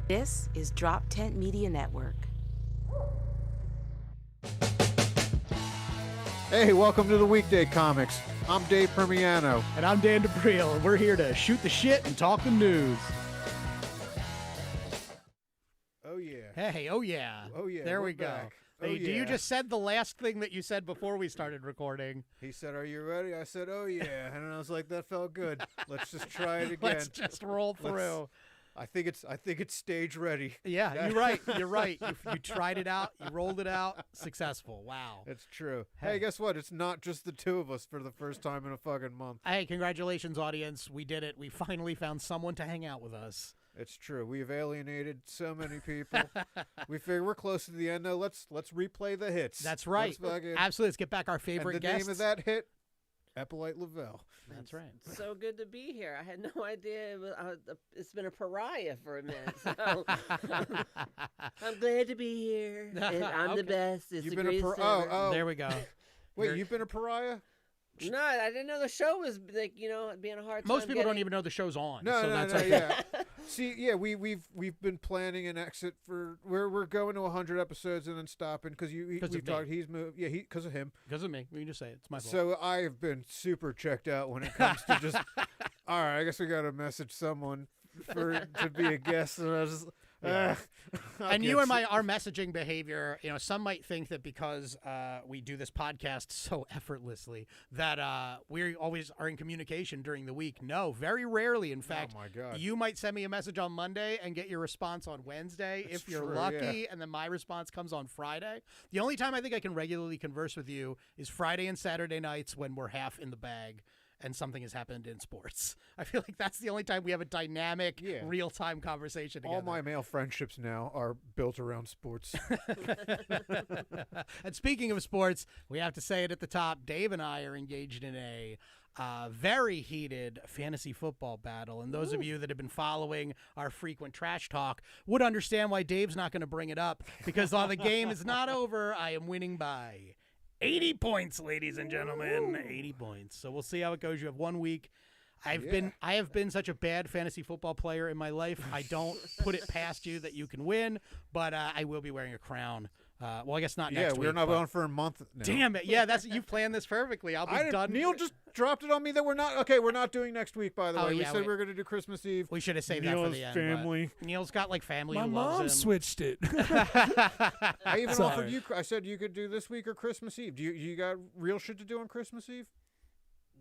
This is Drop Tent Media Network. Hey, welcome to the Weekday Comics. I'm Dave Primiano. And I'm Dan D'Aprile, and we're here to shoot the shit and talk the news. Oh, yeah. Hey, oh yeah. Oh, yeah. There we're we go. back. Hey, Oh, do you yeah. just said the last thing that you said before we started recording? He said, "Are you ready?" I said, "Oh, yeah." And I was like, that felt good. Let's just try it again. Let's just roll through. I think it's stage ready. Yeah, you're right. You're right. You tried it out. You rolled it out. Successful. Wow. It's true. Hey, guess what? It's not just the two of us for the first time in a fucking month. Hey, congratulations, audience. We did it. We finally found someone to hang out with us. It's true. We've alienated so many people. We figure we're close to the end, though. Let's replay the hits. That's right. Absolutely. Let's get back our favorite And the guests. name of that hit? Epolight Lavalle. That's right. So good to be here. I had no idea it's been a pariah for a minute. So I'm glad to be here. And I'm the best. It's You've the been a greatest oh. There we go. Wait, you've been a pariah? No, I didn't know the show was like being a hard time. Most people don't even know the show's on. No, so no, that's no, okay. yeah. See, yeah, we've been planning an exit for we're going to 100 episodes and then stopping because we've talked. He's moved. Yeah, because of him. Because of me. We can just say it. It's my fault. So I have been super checked out when it comes to just. All right, I guess we got to message someone to be a guest, and I was just. And you and our messaging behavior, some might think that because we do this podcast so effortlessly that we always are in communication during the week. No, very rarely. In fact, oh my God. You might send me a message on Monday and get your response on Wednesday if you're lucky, and then my response comes on Friday. The only time I think I can regularly converse with you is Friday and Saturday nights when we're half in the bag and something has happened in sports. I feel like that's the only time we have a dynamic, real-time conversation together. All my male friendships now are built around sports. And speaking of sports, we have to say it at the top. Dave and I are engaged in a very heated fantasy football battle. And those of you that have been following our frequent trash talk would understand why Dave's not going to bring it up, because while the game is not over, I am winning by 80 points, ladies and gentlemen. 80 points. So we'll see how it goes. You have 1 week. I have been such a bad fantasy football player in my life. I don't put it past you that you can win, but I will be wearing a crown. Well, I guess not next week. Yeah, we're not going for a month now. Damn it. Yeah, you planned this perfectly. I'll be done. Neil just dropped it on me that we're not doing next week, by the way. We said we were going to do Christmas Eve. We should have saved that for the end. Family. Neil's got family My who loves mom him. switched it. I even Sorry. offered you. I said you could do this week or Christmas Eve. Do you got real shit to do on Christmas Eve?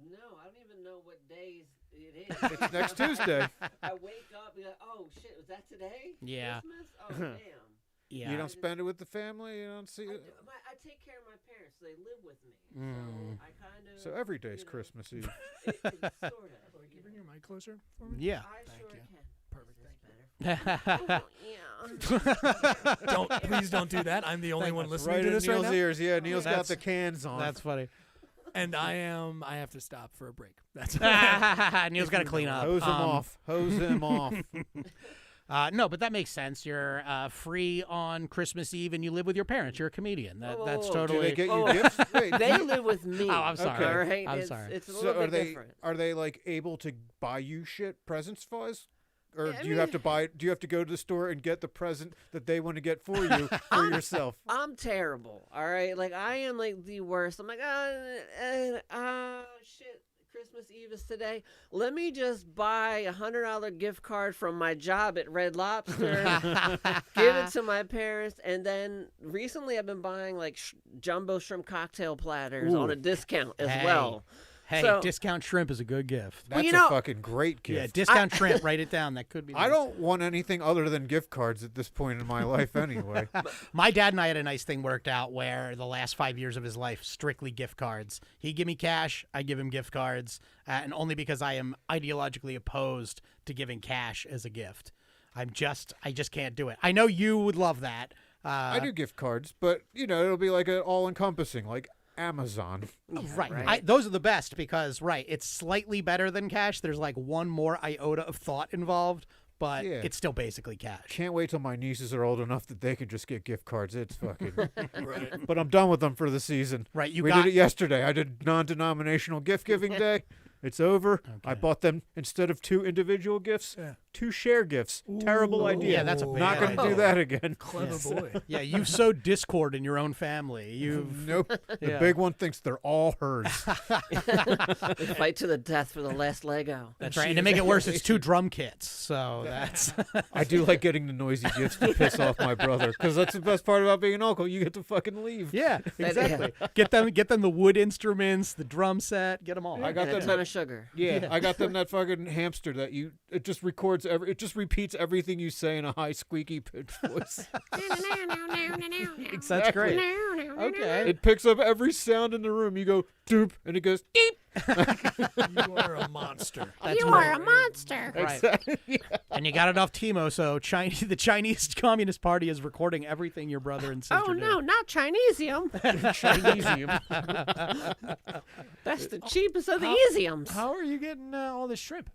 No, I don't even know what days it is. It's next Tuesday. I wake up and go, oh shit, was that today? Yeah. Christmas? Oh damn. Yeah. You don't spend it with the family. You don't see it. I take care of my parents. They live with me, Mm. so I kind of. So every day's Christmas Eve. It's sort of. Can you bring your mic closer for me? Yeah. I sure you. can. Perfect. Yeah. Please don't do that. I'm the only one listening Right to in this Neil's right now. ears. Yeah, Neil's got That's- the cans on. That's funny. And I have to stop for a break. That's Neil's got to clean up. Hose him off. Hose him off. No, but that makes sense. You're free on Christmas Eve and you live with your parents. You're a comedian. That's Whoa. totally. Do they get you gifts? Wait, They live with me. Oh, I'm sorry. All right? I'm it's, sorry. It's a so little are bit they different. able to buy you shit presents wise? Or Yeah, I do you have to buy? Do you have to go to the store and get the present that they want to get for you for yourself? I'm terrible. All right, I am the worst. I'm like, shit. Christmas Eve is today. Let me just buy $100 gift card from my job at Red Lobster, give it to my parents, and then recently I've been buying jumbo shrimp cocktail platters on a discount as well. Hey, So- discount shrimp is a good gift. That's Well, a fucking great gift. Yeah, discount shrimp. Write it down. That could be. I nice. don't want anything other than gift cards at this point in my life anyway. My dad and I had a nice thing worked out where the last 5 years of his life, strictly gift cards. He'd give me cash, I give him gift cards, and only because I am ideologically opposed to giving cash as a gift. I just can't do it. I know you would love that. I do gift cards, but it'll be like an all-encompassing, like Amazon. Right. Those are the best because, it's slightly better than cash. There's one more iota of thought involved, but it's still basically cash. Can't wait till my nieces are old enough that they can just get gift cards. It's fucking. right. But I'm done with them for the season. Right. We did it yesterday. I did non-denominational gift giving day. It's over. Okay. I bought them instead of 2 individual gifts, 2 share gifts. Terrible idea. Yeah, that's a bad Not going to idea. do that again. Clever boy. Yeah, you've sowed discord in your own family. You've Nope. The Yeah. big one thinks they're all hers. They fight to the death for the last Lego. That's right. And to make it worse, it's 2 drum kits. So that's I do like getting the noisy gifts to piss off my brother, because that's the best part about being an uncle. You get to fucking leave. yeah, exactly. Get them the wood instruments, the drum set, get them all. I got And a them ton of sugar. Yeah, I got them that fucking hamster that it just records it just repeats everything you say in a high squeaky pitch voice. That's great. Okay. It picks up every sound in the room. You go doop, and it goes deep. You are a monster. That's You right. are a monster. Right. And you got it off Timo, so the Chinese Communist Party is recording everything your brother and sister Oh did. no, not Chinesium. Chinesium. That's the cheapest of the easiums. How are you getting all this shrimp?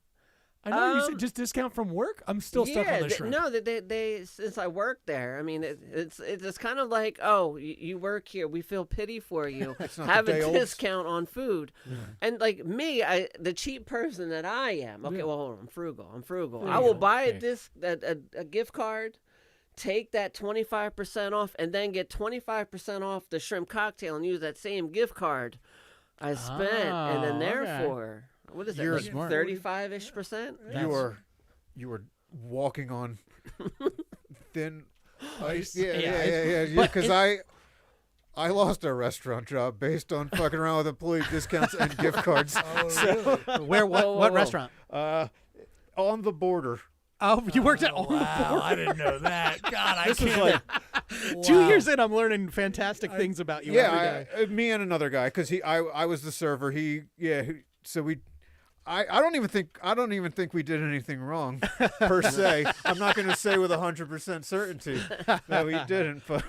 I know you said just discount from work. I'm still stuck on the shrimp. No, they since I work there, I mean, it's kind of like, oh, you work here, we feel pity for you. not Have the a day olds. discount on food, and like me, the cheap person that I am. Okay, well, hold on, I'm frugal. I will buy a gift card, take that 25% off, and then get 25% off the shrimp cocktail and use that same gift card I spent, and then therefore. What is it? You're Like smart. 35-ish%? You are walking on thin ice. Yeah, Yeah, yeah. Because I lost a restaurant job based on fucking around with employee discounts and gift cards. Oh, really? Where? What? Whoa, What whoa. restaurant? On the border. Oh, you worked at Wow, I didn't know that. God, I This was can't. like 2 years in. I'm learning fantastic things about you every day. me and another guy, because I was the server. I don't even think we did anything wrong per se. I'm not going to say with 100% certainty that we didn't, but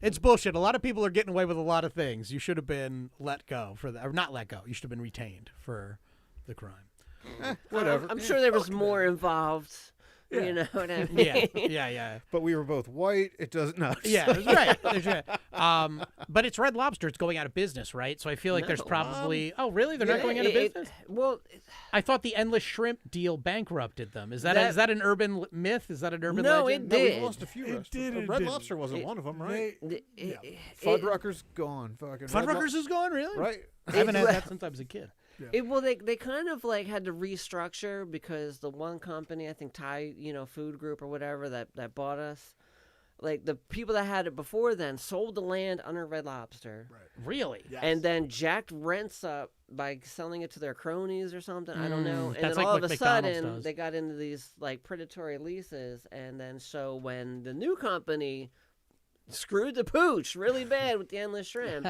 It's bullshit. A lot of people are getting away with a lot of things. You should have been let go for that, or not let go. You should have been retained for the crime. whatever. I'm sure there was more involved. Yeah. You know what I mean? Yeah. But we were both white. It doesn't know. Yeah, that's right. But it's Red Lobster. It's going out of business, right? So I feel like there's No, probably. Oh, really? They're not going out of business? Well, I thought the endless shrimp deal bankrupted them. Is that an urban myth? Is that an urban No, legend? it No, did. we've lost a few It restaurants. did, it Red didn't. Lobster wasn't one of them, right? Fuddruckers gone. Fucking Red Fuddruckers is gone, really? right? I haven't had that since I was a kid. They kind of like had to restructure because the one company, I think Thai, food group or whatever that bought us, like the people that had it before then sold the land under Red Lobster. Right. Really? Yes. And then jacked rents up by selling it to their cronies or something. I don't know. And That's then like all what of a McDonald's sudden, does. they got into these like predatory leases. And then so when the new company screwed the pooch really bad with the endless shrimp,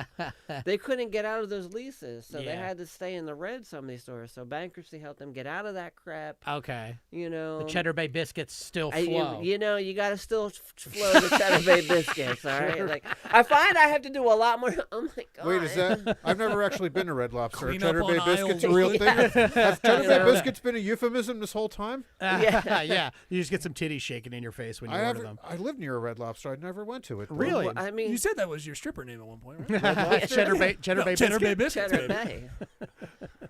they couldn't get out of those leases. So they Yeah. had to stay in the red, some of these stores. So bankruptcy helped them get out of that crap. Okay. The The Cheddar Bay biscuits still flow. you got to still flow the Cheddar Bay biscuits, all right? Like I find I have to do a lot more. Oh my god! Wait, is that? I've never actually been to Red Lobster. Are Clean Cheddar up Bay on biscuits a aisle real one. thing? Have Cheddar You Bay know. biscuits been a euphemism this whole time? Yeah. You just get some titties shaking in your face when you order them. I lived near a Red Lobster. I never went to it. though. Really? Well, I mean, You said that was your stripper name at one point, right? Cheddar Bay Cheddar Bay biscuits. Cheddar baby. Bay.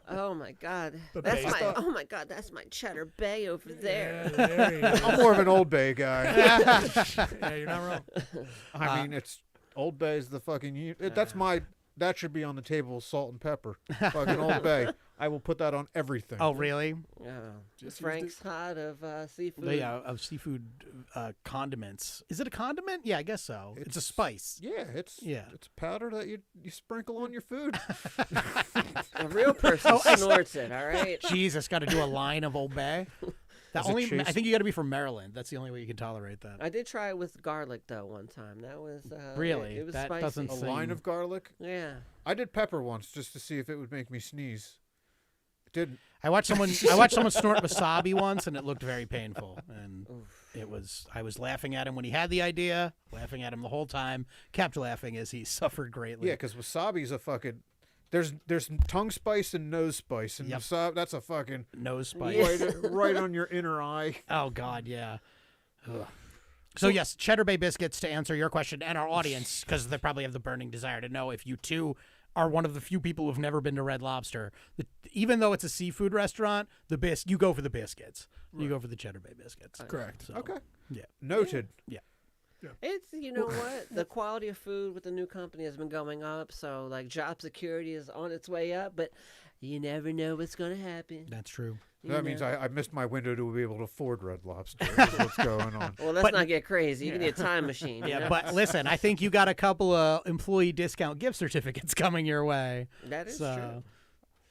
Oh my god, But that's based my. on- Oh my god, that's my Cheddar Bay over there. Yeah, there you go. I'm more of an Old Bay guy. Yeah, you're not wrong. I mean, it's Old Bay is the fucking. That's my. That should be on the table. Salt and pepper. Fucking Old Bay. I will put that on everything. Oh, really? Oh, Just Frank's hot of seafood. Yeah, of seafood condiments. Is it a condiment? Yeah, I guess so. It's a spice. Yeah, it's powder that you sprinkle on your food. A real person snorts it. All right. Jesus, got to do a line of Old Bay. That Is it only, chased? I think you got to be from Maryland. That's the only way you can tolerate that. I did try it with garlic though one time. That was Really? It was That spicy. doesn't A Same. line of garlic. Yeah. I did pepper once just to see if it would make me sneeze. It didn't. I watched someone snort wasabi once, and it looked very painful. And I was laughing at him when he had the idea, laughing at him the whole time, kept laughing as he suffered greatly. Yeah, because wasabi's a fucking. There's tongue spice and nose spice, and Yep. wasabi, that's a fucking Nose spice. right on your inner eye. Oh God, yeah. Ugh. So yes, Cheddar Bay biscuits to answer your question and our audience, because they probably have the burning desire to know if you too are one of the few people who've never been to Red Lobster. Even though it's a seafood restaurant, you go for the biscuits. Right. You go for the Cheddar Bay biscuits. Correct. So, okay. Yeah. Noted. Yeah. It's, you know what, the quality of food with the new company has been going up, so like job security is on its way up, but you never know what's going to happen. That's true. That means I missed my window to be able to afford Red Lobster. That's what's going on. Well, let's not get crazy. You can need a time machine. Yeah, you know? but listen, I think you got a couple of employee discount gift certificates coming your way. That is true.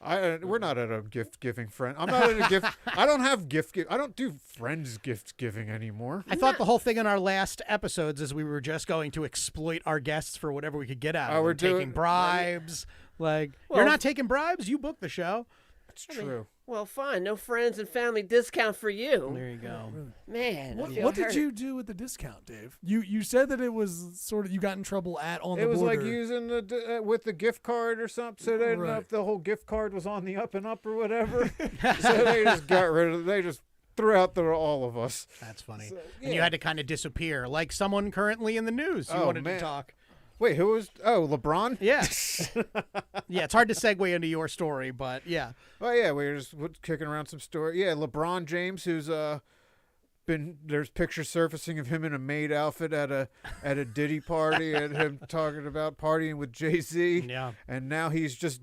We're not at a gift giving friend. I'm not at a gift. I don't have I don't do friends gift giving anymore. I thought the whole thing in our last episodes is we were just going to exploit our guests for whatever we could get out of them. We're taking bribes. You're not taking bribes. You booked the show. It's true. Well, fine. No friends and family discount for you. There you go. Man, what did you do with the discount, Dave? You said that it was sort of you got in trouble on the border. It was like using with the gift card or something. So they didn't know if the whole gift card was on the up and up or whatever. So they just got rid of it. They just threw out all of us. That's funny. So, And you had to kind of disappear, like someone currently in the news. You wanted to talk. Wait, who was? Oh, LeBron? Yeah. Yeah, it's hard to segue into your story, but yeah. Oh, yeah, we were just kicking around some story. Yeah, LeBron James, who's there's pictures surfacing of him in a maid outfit at a Diddy party and him talking about partying with Jay-Z. Yeah. And now he's just,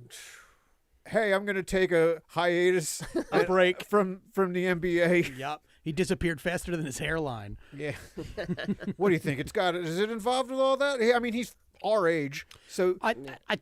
hey, I'm going to take a hiatus, a break from the NBA. Yep. He disappeared faster than his hairline. Yeah. What do you think? Is it involved with all that? I mean, he's our age, so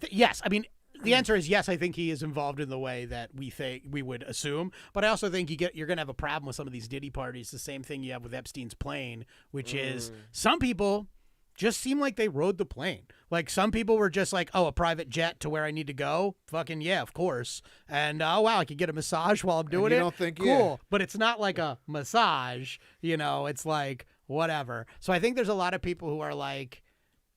yes. I mean, the answer is yes. I think he is involved in the way that we would assume, but I also think you're going to have a problem with some of these Diddy parties. The same thing you have with Epstein's plane, which is some people just seem like they rode the plane. Like some people were just like, oh, a private jet to where I need to go. Fucking yeah, of course. And oh wow, I could get a massage while I'm doing it. Don't think cool, yeah. But it's not like a massage. It's like whatever. So I think there's a lot of people who are like.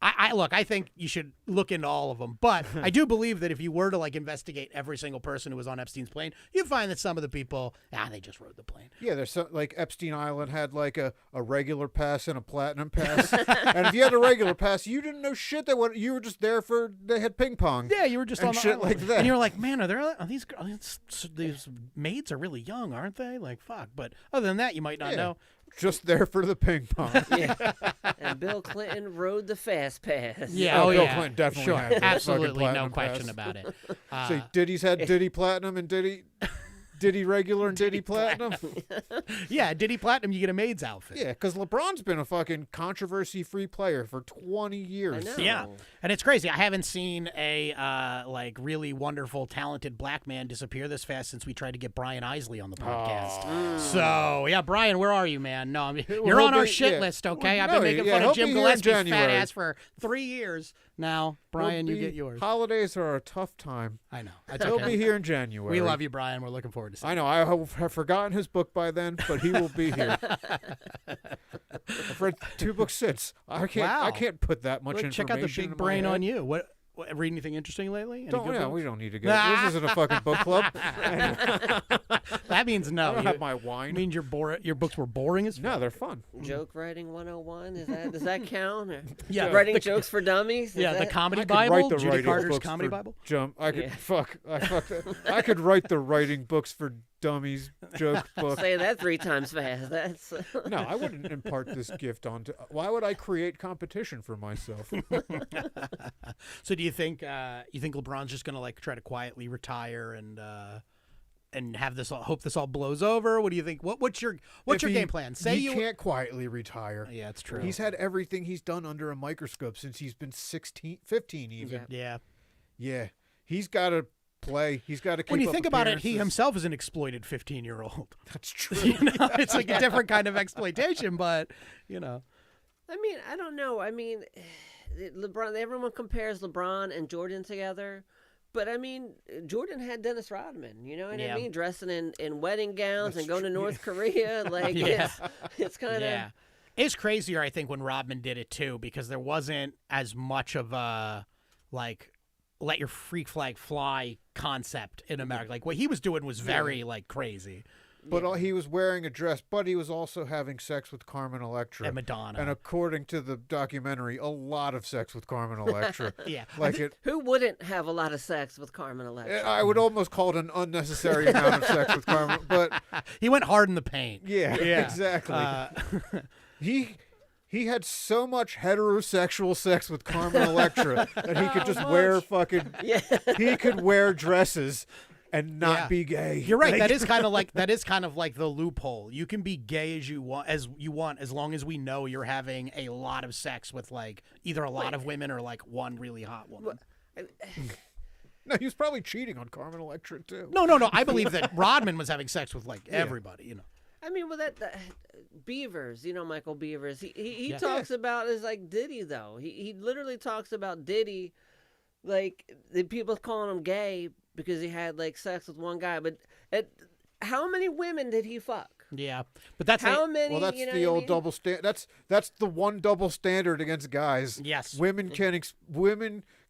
I think you should look into all of them, but I do believe that if you were to investigate every single person who was on Epstein's plane, you'd find that some of the people, they just rode the plane. Yeah, there's some, like Epstein Island had like a regular pass and a platinum pass, and if you had a regular pass, you didn't know shit that you were just there they had ping pong. Yeah, you were just and on the shit island. like that, and you're like, man, these maids are really young, aren't they? Like fuck, but other than that, you might not know. Just there for the ping pong. Yeah. And Bill Clinton rode the fast pass. Yeah, Bill Clinton definitely sure. had the Absolutely, fucking no platinum question pass. about it. So Diddy's had Diddy Platinum and Diddy regular and Diddy Platinum. Yeah, Diddy Platinum, you get a maid's outfit. Yeah, because LeBron's been a fucking controversy-free player for 20 years. I know. Yeah, and it's crazy. I haven't seen a really wonderful, talented black man disappear this fast since we tried to get Brian Isley on the podcast. So yeah, Brian, where are you, man? No, you're on our shit list, okay? I've been making fun of Jim Gillespie's fat ass for 3 years now. Brian, you get yours. Holidays are a tough time. I know. That's He'll okay. be here in January. We love you, Brian. We're looking forward to seeing I know. I have forgotten his book by then, but he will be here. I've read 2 books since. I can't put that much information. Check out the big brain on you. What read anything interesting lately? We don't need to go. This isn't a fucking book club. That means no. I don't have my wine. It means your books were boring as fuck. No, they're fun. Joke writing 101, does that count? Or Yeah, writing jokes for dummies? The comedy I could Bible, write the Judy writing Carter's books comedy for Bible. I could I could write the writing books for dummies joke book. Say that 3 times fast. That's No, I wouldn't impart this gift onto. Why would I create competition for myself? So do you think LeBron's just gonna try to quietly retire and have this hope this all blows over? What do you think? What's your game plan? Say you can't quietly retire. Yeah, it's true. He's had everything he's done under a microscope since he's been 15 even. Yeah. He's got to play. He's got to keep When you up think about it, he appearances. himself is an exploited 15-year-old. That's true. It's like a different kind of exploitation, but I mean, I don't know. I mean, LeBron. Everyone compares LeBron and Jordan together. But, I mean, Jordan had Dennis Rodman, you know what I mean? Dressing in wedding gowns and going to North Korea. It's kind of... Yeah. It's crazier, I think, when Rodman did it, too, because there wasn't as much of a, let your freak flag fly concept in America. Like, what he was doing was very, crazy. But he was wearing a dress, but he was also having sex with Carmen Electra. And Madonna. And according to the documentary, a lot of sex with Carmen Electra. Yeah. Like Who wouldn't have a lot of sex with Carmen Electra? I would almost call it an unnecessary amount of sex with Carmen, but He went hard in the paint. yeah. Exactly. He had so much heterosexual sex with Carmen Electra that he could just wear fucking. Yeah. He could wear dresses and not be gay. You're right. That is kind of like the loophole. You can be gay as you want, as long as we know you're having a lot of sex with like either a lot of women or like one really hot woman. No, he was probably cheating on Carmen Electra too. No. I believe that Rodman was having sex with like everybody. You know. I mean, well, that Beavers, Michael Beavers. He Yeah. talks about is like Diddy though. He literally talks about Diddy, like the people calling him gay because he had like sex with one guy. But how many women did he fuck? Yeah, but that's How many? Well, that's you know the what I old mean? double standard. That's the one double standard against guys. Yes. Women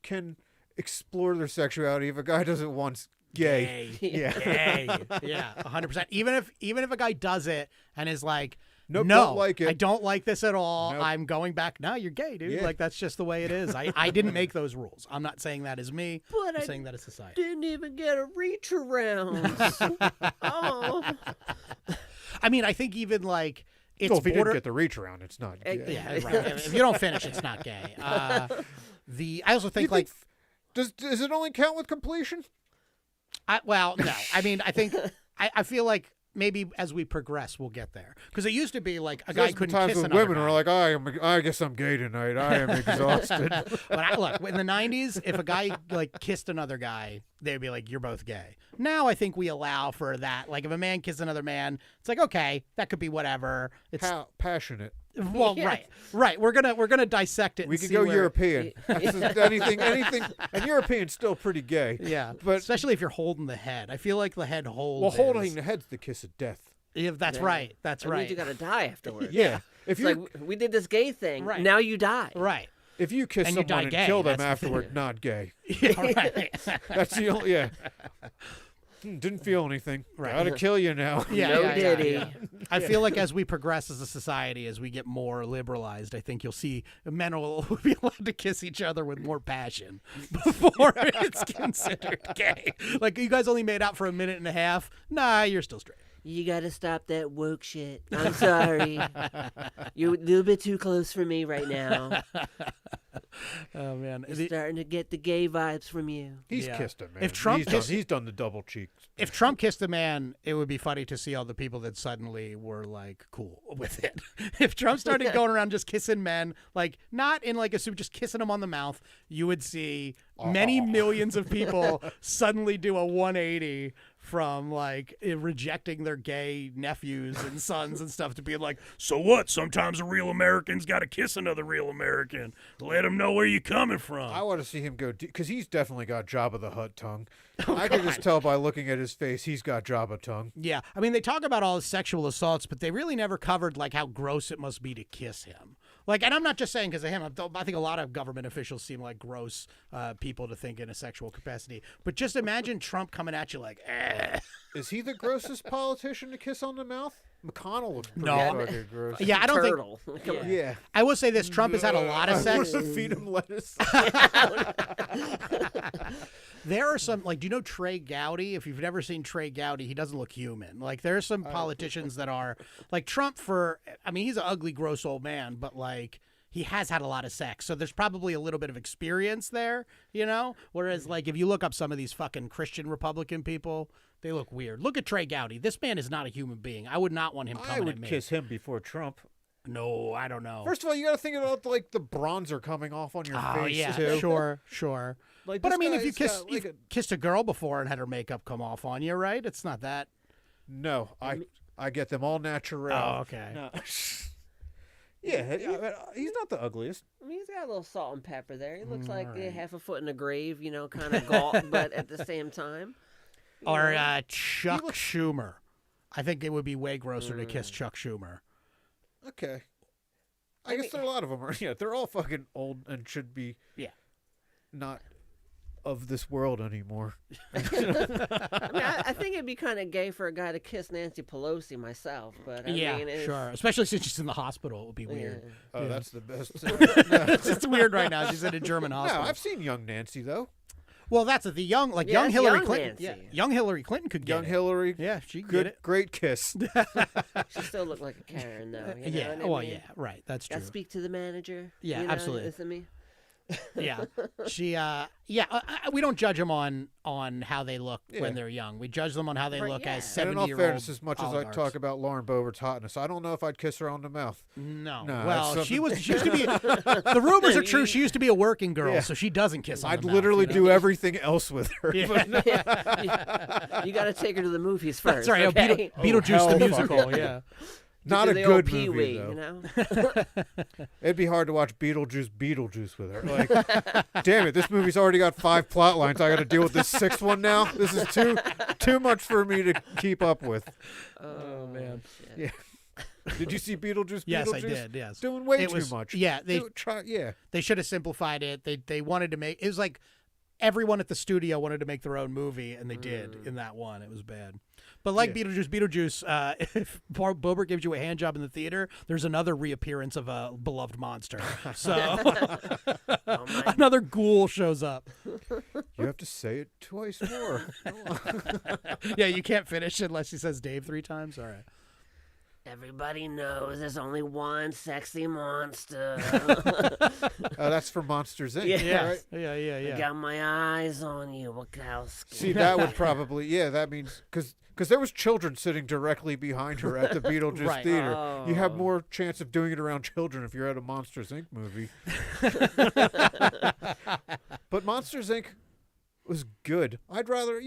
can explore their sexuality if a guy doesn't want gay. Yeah. Gay. Yeah, 100%. Even if a guy does it and is like, Nope, no, don't like it. I don't like this at all. Nope. I'm going back. No, you're gay, dude. Yeah. Like that's just the way it is. I didn't make those rules. I'm not saying that is me. But I'm I saying that is society. didn't even get a reach around. Oh. I mean, I think even like it's Well, if he didn't border. get the reach around, it's not gay. Yeah, right. If you don't finish, it's not gay. I also think like. Does it only count with completion? Well, no. I mean, I think I feel like maybe as we progress, we'll get there. Because it used to be like a guy There's been couldn't times kiss when another women guy. are like, I guess I'm gay tonight. I am exhausted. But look, in the 90s, if a guy like kissed another guy, they'd be like, you're both gay. Now I think we allow for that. Like if a man kisses another man, it's like, okay, that could be whatever. It's Passionate. well, Yeah. right. We're gonna dissect it. We and could see go where- European. anything, and European's still pretty gay. Yeah, But especially if you're holding the head. I feel like the head holds. well, holding the head's the kiss of death. Yeah, that's Yeah. right. That's That right. means you gotta die afterwards. Yeah. If It's you like we did this gay thing. Right. Now you die. Right. if you kiss And you someone die and gay, kill them that's the afterward, thing. not gay. Yeah, right. That's the only. Yeah. Didn't feel anything. Right. Gotta kill you now. Yeah, No yeah, Diddy. yeah. I feel like as we progress as a society, as we get more liberalized, I think you'll see men will be allowed to kiss each other with more passion before it's considered gay. Like, you guys only made out for a minute and a half. Nah, you're still straight. You gotta stop that woke shit. I'm sorry. You're a little bit too close for me right now. Oh, man. You're starting to get the gay vibes from you. He's Yeah. kissed him, man. If Trump he's done the double cheeks. If Trump kissed a man, it would be funny to see all the people that suddenly were like cool with it. If Trump started going around just kissing men, like not in like a suit, just kissing them on the mouth, you would see many millions of people suddenly do a 180 from like rejecting their gay nephews and sons and stuff to being like, so what? Sometimes a real American's got to kiss another real American. Let them know where you're coming from. I want to see him go because he's definitely got Jabba the Hutt tongue. I can just tell by looking at his face he's got Jabba tongue. Yeah, I mean, they talk about all his sexual assaults, but they really never covered like how gross it must be to kiss him. Like, and I'm not just saying because of him. I think a lot of government officials seem like gross people to think in a sexual capacity. But just imagine Trump coming at you like, eh. Is he the grossest politician to kiss on the mouth? McConnell looks pretty No. fucking gross. Yeah, I don't think. Turtle. Come on. Yeah. I will say this: Trump has had a lot of I sex. want to feed him lettuce. There are some, like, do you know Trey Gowdy? If you've never seen Trey Gowdy, he doesn't look human. Like, there are some politicians that are, like, Trump I mean, he's an ugly, gross old man, but, like, he has had a lot of sex. So there's probably a little bit of experience there, you know? Whereas, like, if you look up some of these fucking Christian Republican people, they look weird. Look at Trey Gowdy. This man is not a human being. I would not want him I coming at would me. kiss him before Trump. No, I don't know. First of all, you got to think about like the bronzer coming off on your Oh, face yeah, too. sure. Like, But this I mean, if you guy's got, like, you've kissed a girl before and had her makeup come off on you, right? It's not that. No, I get them all natural. Oh, okay. No. Yeah, he's not the ugliest. I mean, he's got a little salt and pepper there. He looks like half a foot in the grave, kind of gaunt, but at the same time. Or Chuck Schumer. I think it would be way grosser to kiss Chuck Schumer. Okay. I guess there are a lot of them. Yeah, they're all fucking old and should be. Yeah. Not of this world anymore. I mean, I think it'd be kind of gay for a guy to kiss Nancy Pelosi myself, but I mean, it's, sure. Especially since she's in the hospital, it would be weird. Oh, Yeah. that's the best. It's just weird right now. She's in a German No, hospital. I've seen young Nancy though. Well, that's the young, like Yeah, young that's Hillary young Clinton. Nancy. Yeah, young Hillary Clinton could get Young it. Hillary. Yeah, she could Good, get it. great kiss. she still looked like a Karen, though. You know Yeah. what I Well, mean? yeah. Right. That's Gotta true. speak to the manager. Yeah, you know, absolutely. Listen to me. Yeah. She. We don't judge them on how they look Yeah. when they're young. We judge them on how they Right, look yeah. as And in all 70-year-old fairness, as much as I oligarchs. talk about Lauren Boebert's hotness, I don't know if I'd kiss her on the mouth. No. No, Well, that's she something- used to be. The rumors are true. She used to be a working girl, Yeah. so she doesn't kiss on I'd the mouth, literally you know? do everything else with her. Yeah. You got to take her to the movies first. That's right. Okay? Beetlejuice hell the fuck musical. Yeah. Not Do a the old good movie, Pee-wee, though. you know? It'd be hard to watch Beetlejuice with her. Like, damn it, this movie's already got 5 plot lines. I got to deal with this 6th one now. This is too much for me to keep up with. Oh, man. shit. Yeah. Did you see Beetlejuice? Yes, I Beetlejuice? did. Yes. Doing way It too was- much. yeah, they- Yeah. They should have simplified it. They wanted to make it was like everyone at the studio wanted to make their own movie, and they did in that one. It was bad. But like Yeah. Beetlejuice, if Bober gives you a hand job in the theater, there's another reappearance of a beloved monster. So Oh, my another ghoul shows up. You have to say it twice more. Yeah, you can't finish it unless he says Dave 3 times. All right. Everybody knows there's only one sexy monster. That's for Monsters Inc. Yeah. Right? Yeah. I got my eyes on you, Wachowski. See, that would probably, that means, because there was children sitting directly behind her at the Beetlejuice Right. Theater. You have Oh. more chance of doing it around children if you're at a Monsters Inc. movie. But Monsters Inc. was good. I'd rather,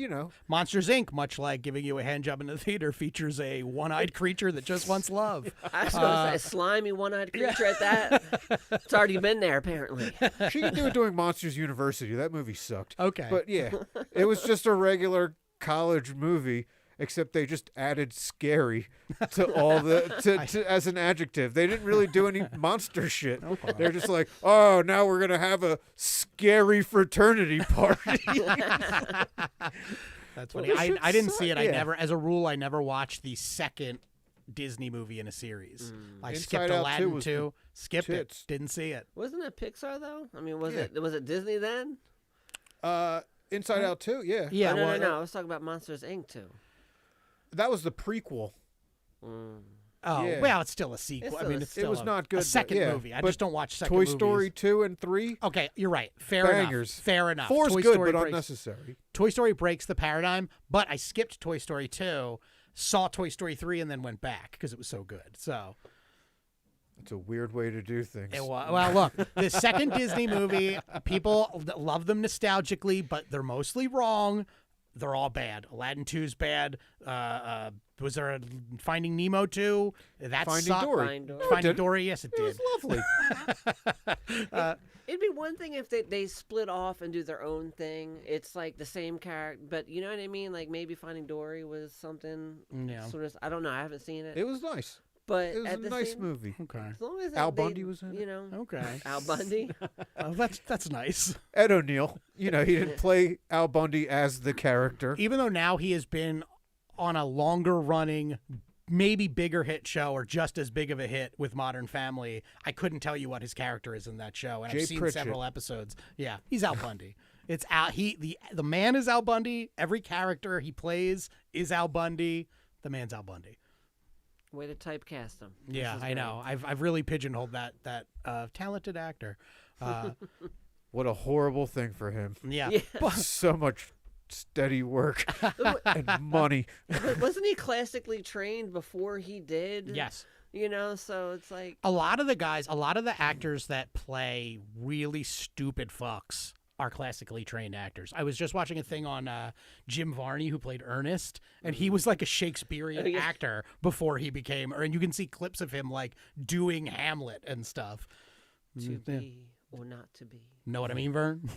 Monsters Inc., much like giving you a hand job in the theater, features a one-eyed creature that just wants love. I was going to say, a slimy one-eyed creature at that. It's already been there, apparently. she could do it doing Monsters University. That movie sucked. Okay. But yeah, it was just a regular college movie, except they just added scary to all to as an adjective. They didn't really do any monster shit. Okay. They're just like, oh, now we're gonna have a scary fraternity party. That's Well, funny. this shit I didn't suck- see it. I yeah. never, as a rule, I never watched the second Disney movie in a series. I Inside skipped Out 2 Aladdin was 2, skipped tits. it, didn't see it. Wasn't it Pixar, though? I mean, was Yeah. it Disney then? Inside Out 2, yeah. Yeah, Oh, no, well, no. I was talking about Monsters, Inc., too. That was the prequel. Mm. Oh, Yeah. well, it's still a sequel. It's I still mean, a it's It still was not good. a second yeah, movie. I but just don't watch second Toy movies. Story 2 and 3. Okay, you're right. Fair Bangers. enough. Fair enough. 4's Toy good, Story but breaks, unnecessary. Toy Story breaks the paradigm, but I skipped Toy Story 2, saw Toy Story 3, and then went back because it was so good. So, It's a weird way to do things. well, look, the second Disney movie, people love them nostalgically, but they're mostly wrong. They're all bad. Aladdin 2's bad. Was there a Finding Nemo 2? That Finding sucked. Dory. Finding Dory. No, it Finding didn't. Dory, yes, it It was did. lovely. It'd be one thing if they split off and do their own thing. It's like the same character, but you know what I mean? Like maybe Finding Dory was something Yeah. sort of, I don't know, I haven't seen it. It was nice. But It was at a the nice same, movie. Okay. As long as Al they, Bundy was in it. you know, Okay. Al Bundy. Oh, that's nice. Ed O'Neill. He didn't play Al Bundy as the character. Even though now he has been on a longer running, maybe bigger hit show or just as big of a hit with Modern Family, I couldn't tell you what his character is in that show. And Jay I've seen Pritchett. several episodes. Yeah, he's Al Bundy. It's Al. The man is Al Bundy. Every character he plays is Al Bundy. The man's Al Bundy. Way to typecast him. This Yeah, is I great. know. I've really pigeonholed that talented actor. What a horrible thing for him. Yeah. Yeah. So much steady work and money. But wasn't he classically trained before he did? Yes. You know, so it's like, A lot of the actors that play really stupid fucks are classically trained actors. I was just watching a thing on Jim Varney, who played Ernest, and he was like a Shakespearean Yeah. actor before he became, and you can see clips of him like doing Hamlet and stuff. to Yeah. be or not to be. Know what I mean, Vern?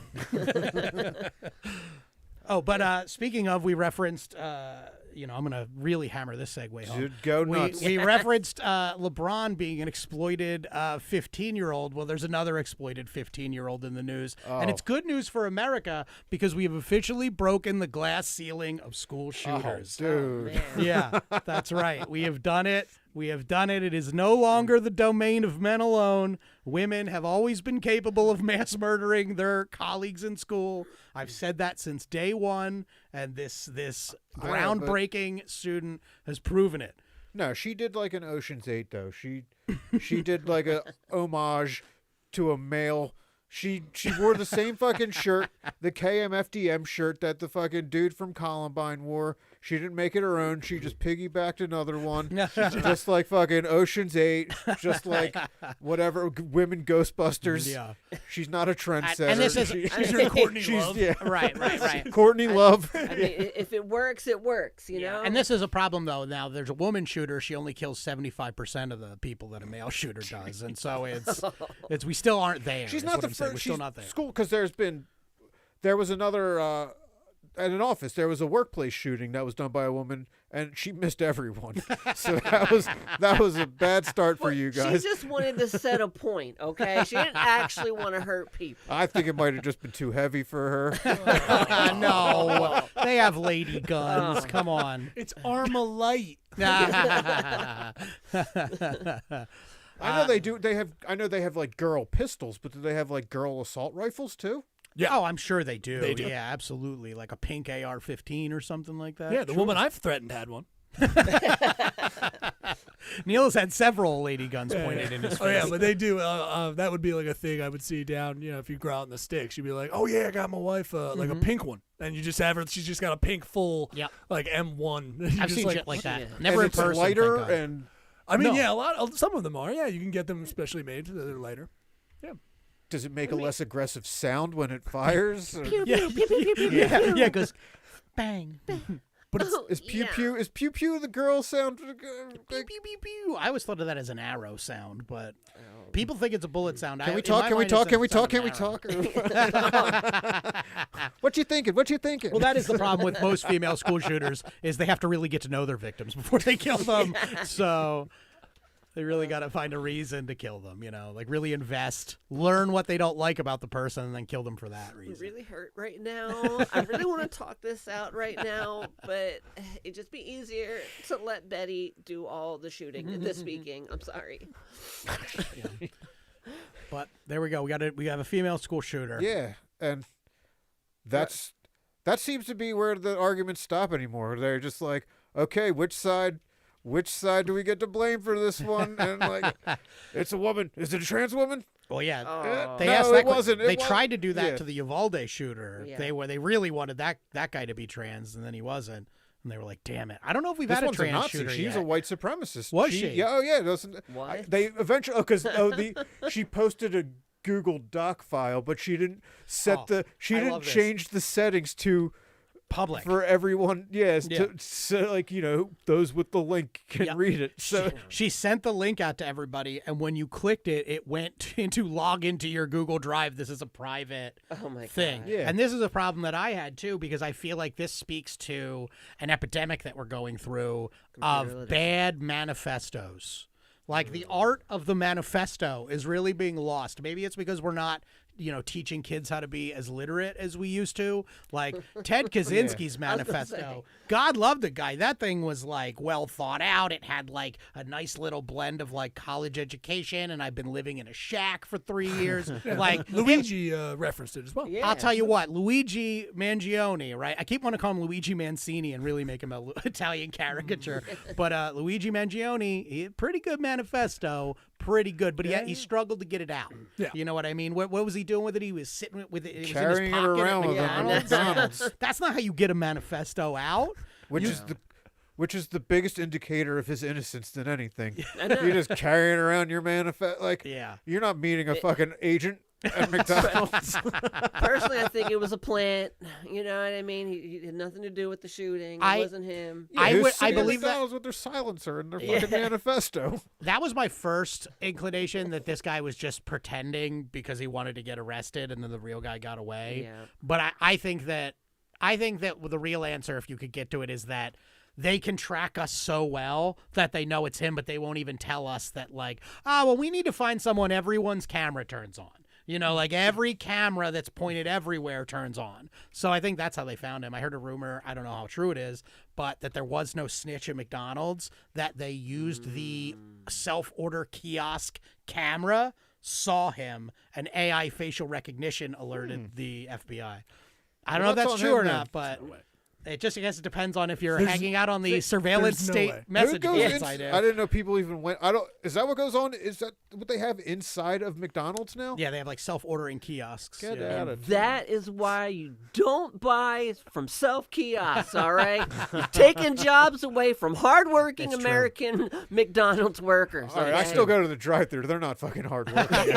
Oh, but speaking of, we referenced, I'm going to really hammer this segue home. Dude, go nuts. We referenced LeBron being an exploited 15-year-old. Well, there's another exploited 15-year-old in the news. And it's good news for America because we have officially broken the glass ceiling of school shooters. Dude. Yeah, that's right. We have done it. We have done it. It is no longer the domain of men alone. Women have always been capable of mass murdering their colleagues in school. I've said that since day one, and this groundbreaking student has proven it. No, she did like an Ocean's 8, though. She did like a homage to a male. She wore the same fucking shirt, the KMFDM shirt that the fucking dude from Columbine wore. She didn't make it her own. She just piggybacked another one. Just like fucking Ocean's 8, just like whatever, Women Ghostbusters. Yeah. She's not a trendsetter. And this is She's your Courtney Love. Yeah. right. Courtney Love. I mean, if it works, it works, you know? And this is a problem, though. Now, there's a woman shooter. She only kills 75% of the people that a male shooter does. And so it's we still aren't there. She's is not what the I'm saying. first. We're still not there. School, because there was another at an office. There was a workplace shooting that was done by a woman, and she missed everyone. So that was a bad start for you guys. She just wanted to set a point, okay? She didn't actually want to hurt people. I think it might have just been too heavy for her. No, they have lady guns. Come on. It's Armalite. I know they do. I know they have like girl pistols, but do they have like girl assault rifles too? Yeah. Oh, I'm sure they do. They do. Yeah, absolutely. Like a pink AR-15 or something like that. Yeah, the woman I've threatened had one. Neil has had several lady guns pointed in his face. Oh yeah, but they do. That would be like a thing I would see down. If you grow out in the sticks, you'd be like, "Oh yeah, I got my wife like a pink one," and you just have her. She's just got a pink full, like M1. I've just seen like, shit like that. Yeah. Never and in it's person. lighter thank God. and. I mean, No. yeah, some of them are. Yeah, you can get them specially made. They're lighter. Does it make a less aggressive sound when it fires? Or- Yeah, it goes bang. But is pew pew the girl sound? Pew, pew, pew, pew. I always thought of that as an arrow sound, but people think it's a bullet sound. Can we talk? What you thinking? Well, that is the problem with most female school shooters is they have to really get to know their victims before they kill them. So they really got to find a reason to kill them, like really invest, learn what they don't like about the person, and then kill them for that reason. I'm really hurt right now. I really want to talk this out right now, but it'd just be easier to let Betty do all the shooting and the speaking. I'm sorry. Yeah. But there we go. We have a female school shooter. Yeah, and that seems to be where the arguments stop anymore. They're just like, okay, which side do we get to blame for this one? And like, it's a woman. Is it a trans woman? Well, yeah. Oh. They No, asked it that. wasn't. It They wa- tried to do that yeah. to the Uvalde shooter. Yeah. They really wanted that guy to be trans, and then he wasn't. And they were like, "Damn it! I don't know if we've This had a one's a trans Nazi. shooter She's yet." a white supremacist. Was she? Yeah. Oh yeah. What? They eventually she posted a Google Doc file, but she didn't I didn't love this. change the settings to Public. for everyone. Yes. Yeah. So like those with the link can Yeah. read it. So She sent the link out to everybody, and when you clicked it, it went into log into your Google Drive. This is a private Oh my thing. God. Yeah. And this is a problem that I had too, because I feel like this speaks to an epidemic that we're going through of Computer bad manifestos. Like the art of the manifesto is really being lost. Maybe it's because we're not, teaching kids how to be as literate as we used to. Like Ted Kaczynski's manifesto. God love the guy. That thing was like well thought out. It had like a nice little blend of like college education, and I've been living in a shack for 3 years. Like Luigi referenced it as well. Yeah. I'll tell you what, Luigi Mangione, right? I keep wanting to call him Luigi Mancini and really make him an Italian caricature. But Luigi Mangione, pretty good manifesto, pretty good. But he struggled to get it out. Yeah. You know what I mean? What was he doing with it? He was sitting with it. It was in carrying his it pocket at around with him at McDonald's. McDonald's, That's not how you get a manifesto out. which is the biggest indicator of his innocence than anything. You're just carrying around your manifesto. Like, Yeah. you're not meeting a fucking agent at McDonald's. Personally, I think it was a plant. You know what I mean? He had nothing to do with the shooting. It wasn't him. I Who's would- I sitting at believe that- McDonald's with their silencer and their fucking manifesto. That was my first inclination that this guy was just pretending because he wanted to get arrested and then the real guy got away. Yeah. But I think that I think that the real answer, if you could get to it, is that they can track us so well that they know it's him, but they won't even tell us that, like, well, we need to find someone everyone's camera turns on. You know, like every camera that's pointed everywhere turns on. So I think that's how they found him. I heard a rumor, I don't know how true it is, but that there was no snitch at McDonald's, that they used the self-order kiosk camera, saw him, and AI facial recognition alerted the FBI. I don't know if that's true or not, but it just, I guess it depends on if you're hanging out on the surveillance state message board site. I didn't know people even went. Is that what goes on? Is that what they have inside of McDonald's now? Yeah, they have like self-ordering kiosks. Get yeah. out of That is why you don't buy from self-kiosks, all right? You're taking jobs away from hardworking It's true. American McDonald's workers. All right, I okay? still go to the drive-thru. They're not fucking hard working.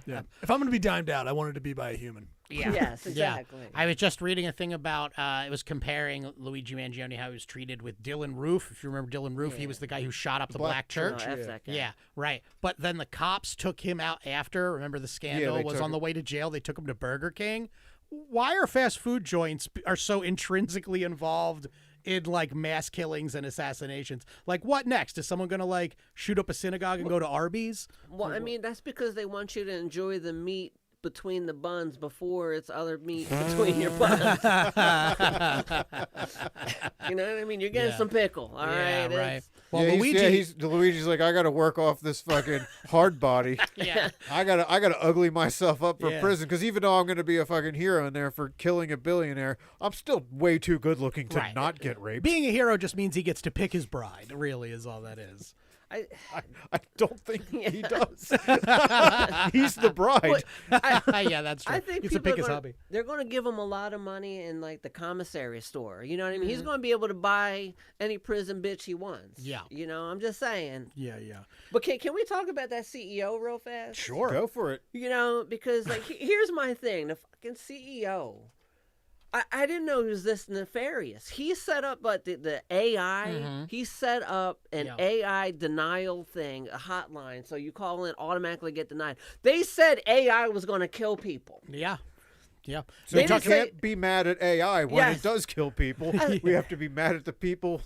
Yeah. If I'm going to be dimed out, I want it to be by a human. Yeah. Yes, exactly. Yeah. I was just reading a thing about, it was comparing Luigi Mangione, how he was treated with Dylan Roof. If you remember Dylan Roof, he was the guy who shot up the Black Church. No, F that guy. Yeah, right. But then the cops took him out after. Remember the scandal they was took on the way to jail. They took him to Burger King. Why are fast food joints are so intrinsically involved in like mass killings and assassinations? Like, what next? Is someone going to like shoot up a synagogue and go to Arby's? Well, I mean, that's because they want you to enjoy the meat between the buns before it's other meat between your buns. You know what I mean? You're getting some pickle, all right? right. It's- Well, yeah, Luigi. Luigi's like, I got to work off this fucking hard body. Yeah. I gotta ugly myself up for Yeah. prison because even though I'm gonna be a fucking hero in there for killing a billionaire, I'm still way too good looking to Right. not get raped. Being a hero just means he gets to pick his bride, really, is all that is. I don't think he does. He's the bride. Yeah, that's true. I think He's to people pick his are hobby. they're going to give him a lot of money in like the commissary store. You know what I mean? Mm-hmm. He's going to be able to buy any prison bitch he wants. Yeah. You know, I'm just saying. Yeah, yeah. But can we talk about that CEO real fast? Sure. Go for it. You know, because like here's my thing: the fucking CEO. I didn't know he was this nefarious. He set up the AI. He set up an AI denial thing, a hotline, so you call in, automatically get denied. They said AI was going to kill people. Yeah. Yeah. So They we didn't can't say- be mad at AI when Yes. it does kill people. We have to be mad at the people.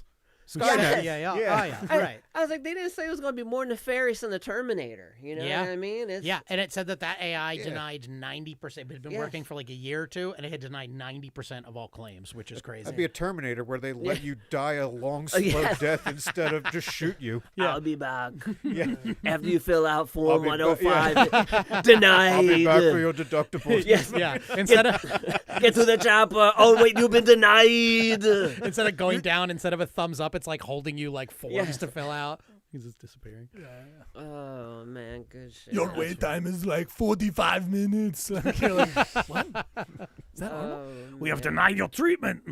Yes. Yeah. Yeah. Oh, yeah. Right. I was like, they didn't say it was going to be more nefarious than the Terminator. You know Yeah. what I mean? It's, Yeah, and it said that AI denied 90%. It had been Yes. working for like a year or two, and it had denied 90% of all claims, which is crazy. That'd be a Terminator where they let you die a long, slow Yes. death instead of just shoot you. I'll be back. Yeah. After you fill out I'll Form be 105, denied. I'll be back for your deductibles. Yes. yeah. Instead of Get to the chopper. Oh, wait, you've been denied. instead of going down, instead of a thumbs up, it's like holding you like forms Yes. to fill out. He's just disappearing. Oh, man, good shit. Your wait time is like 45 minutes. You're like, what? Is that normal? We have denied your treatment.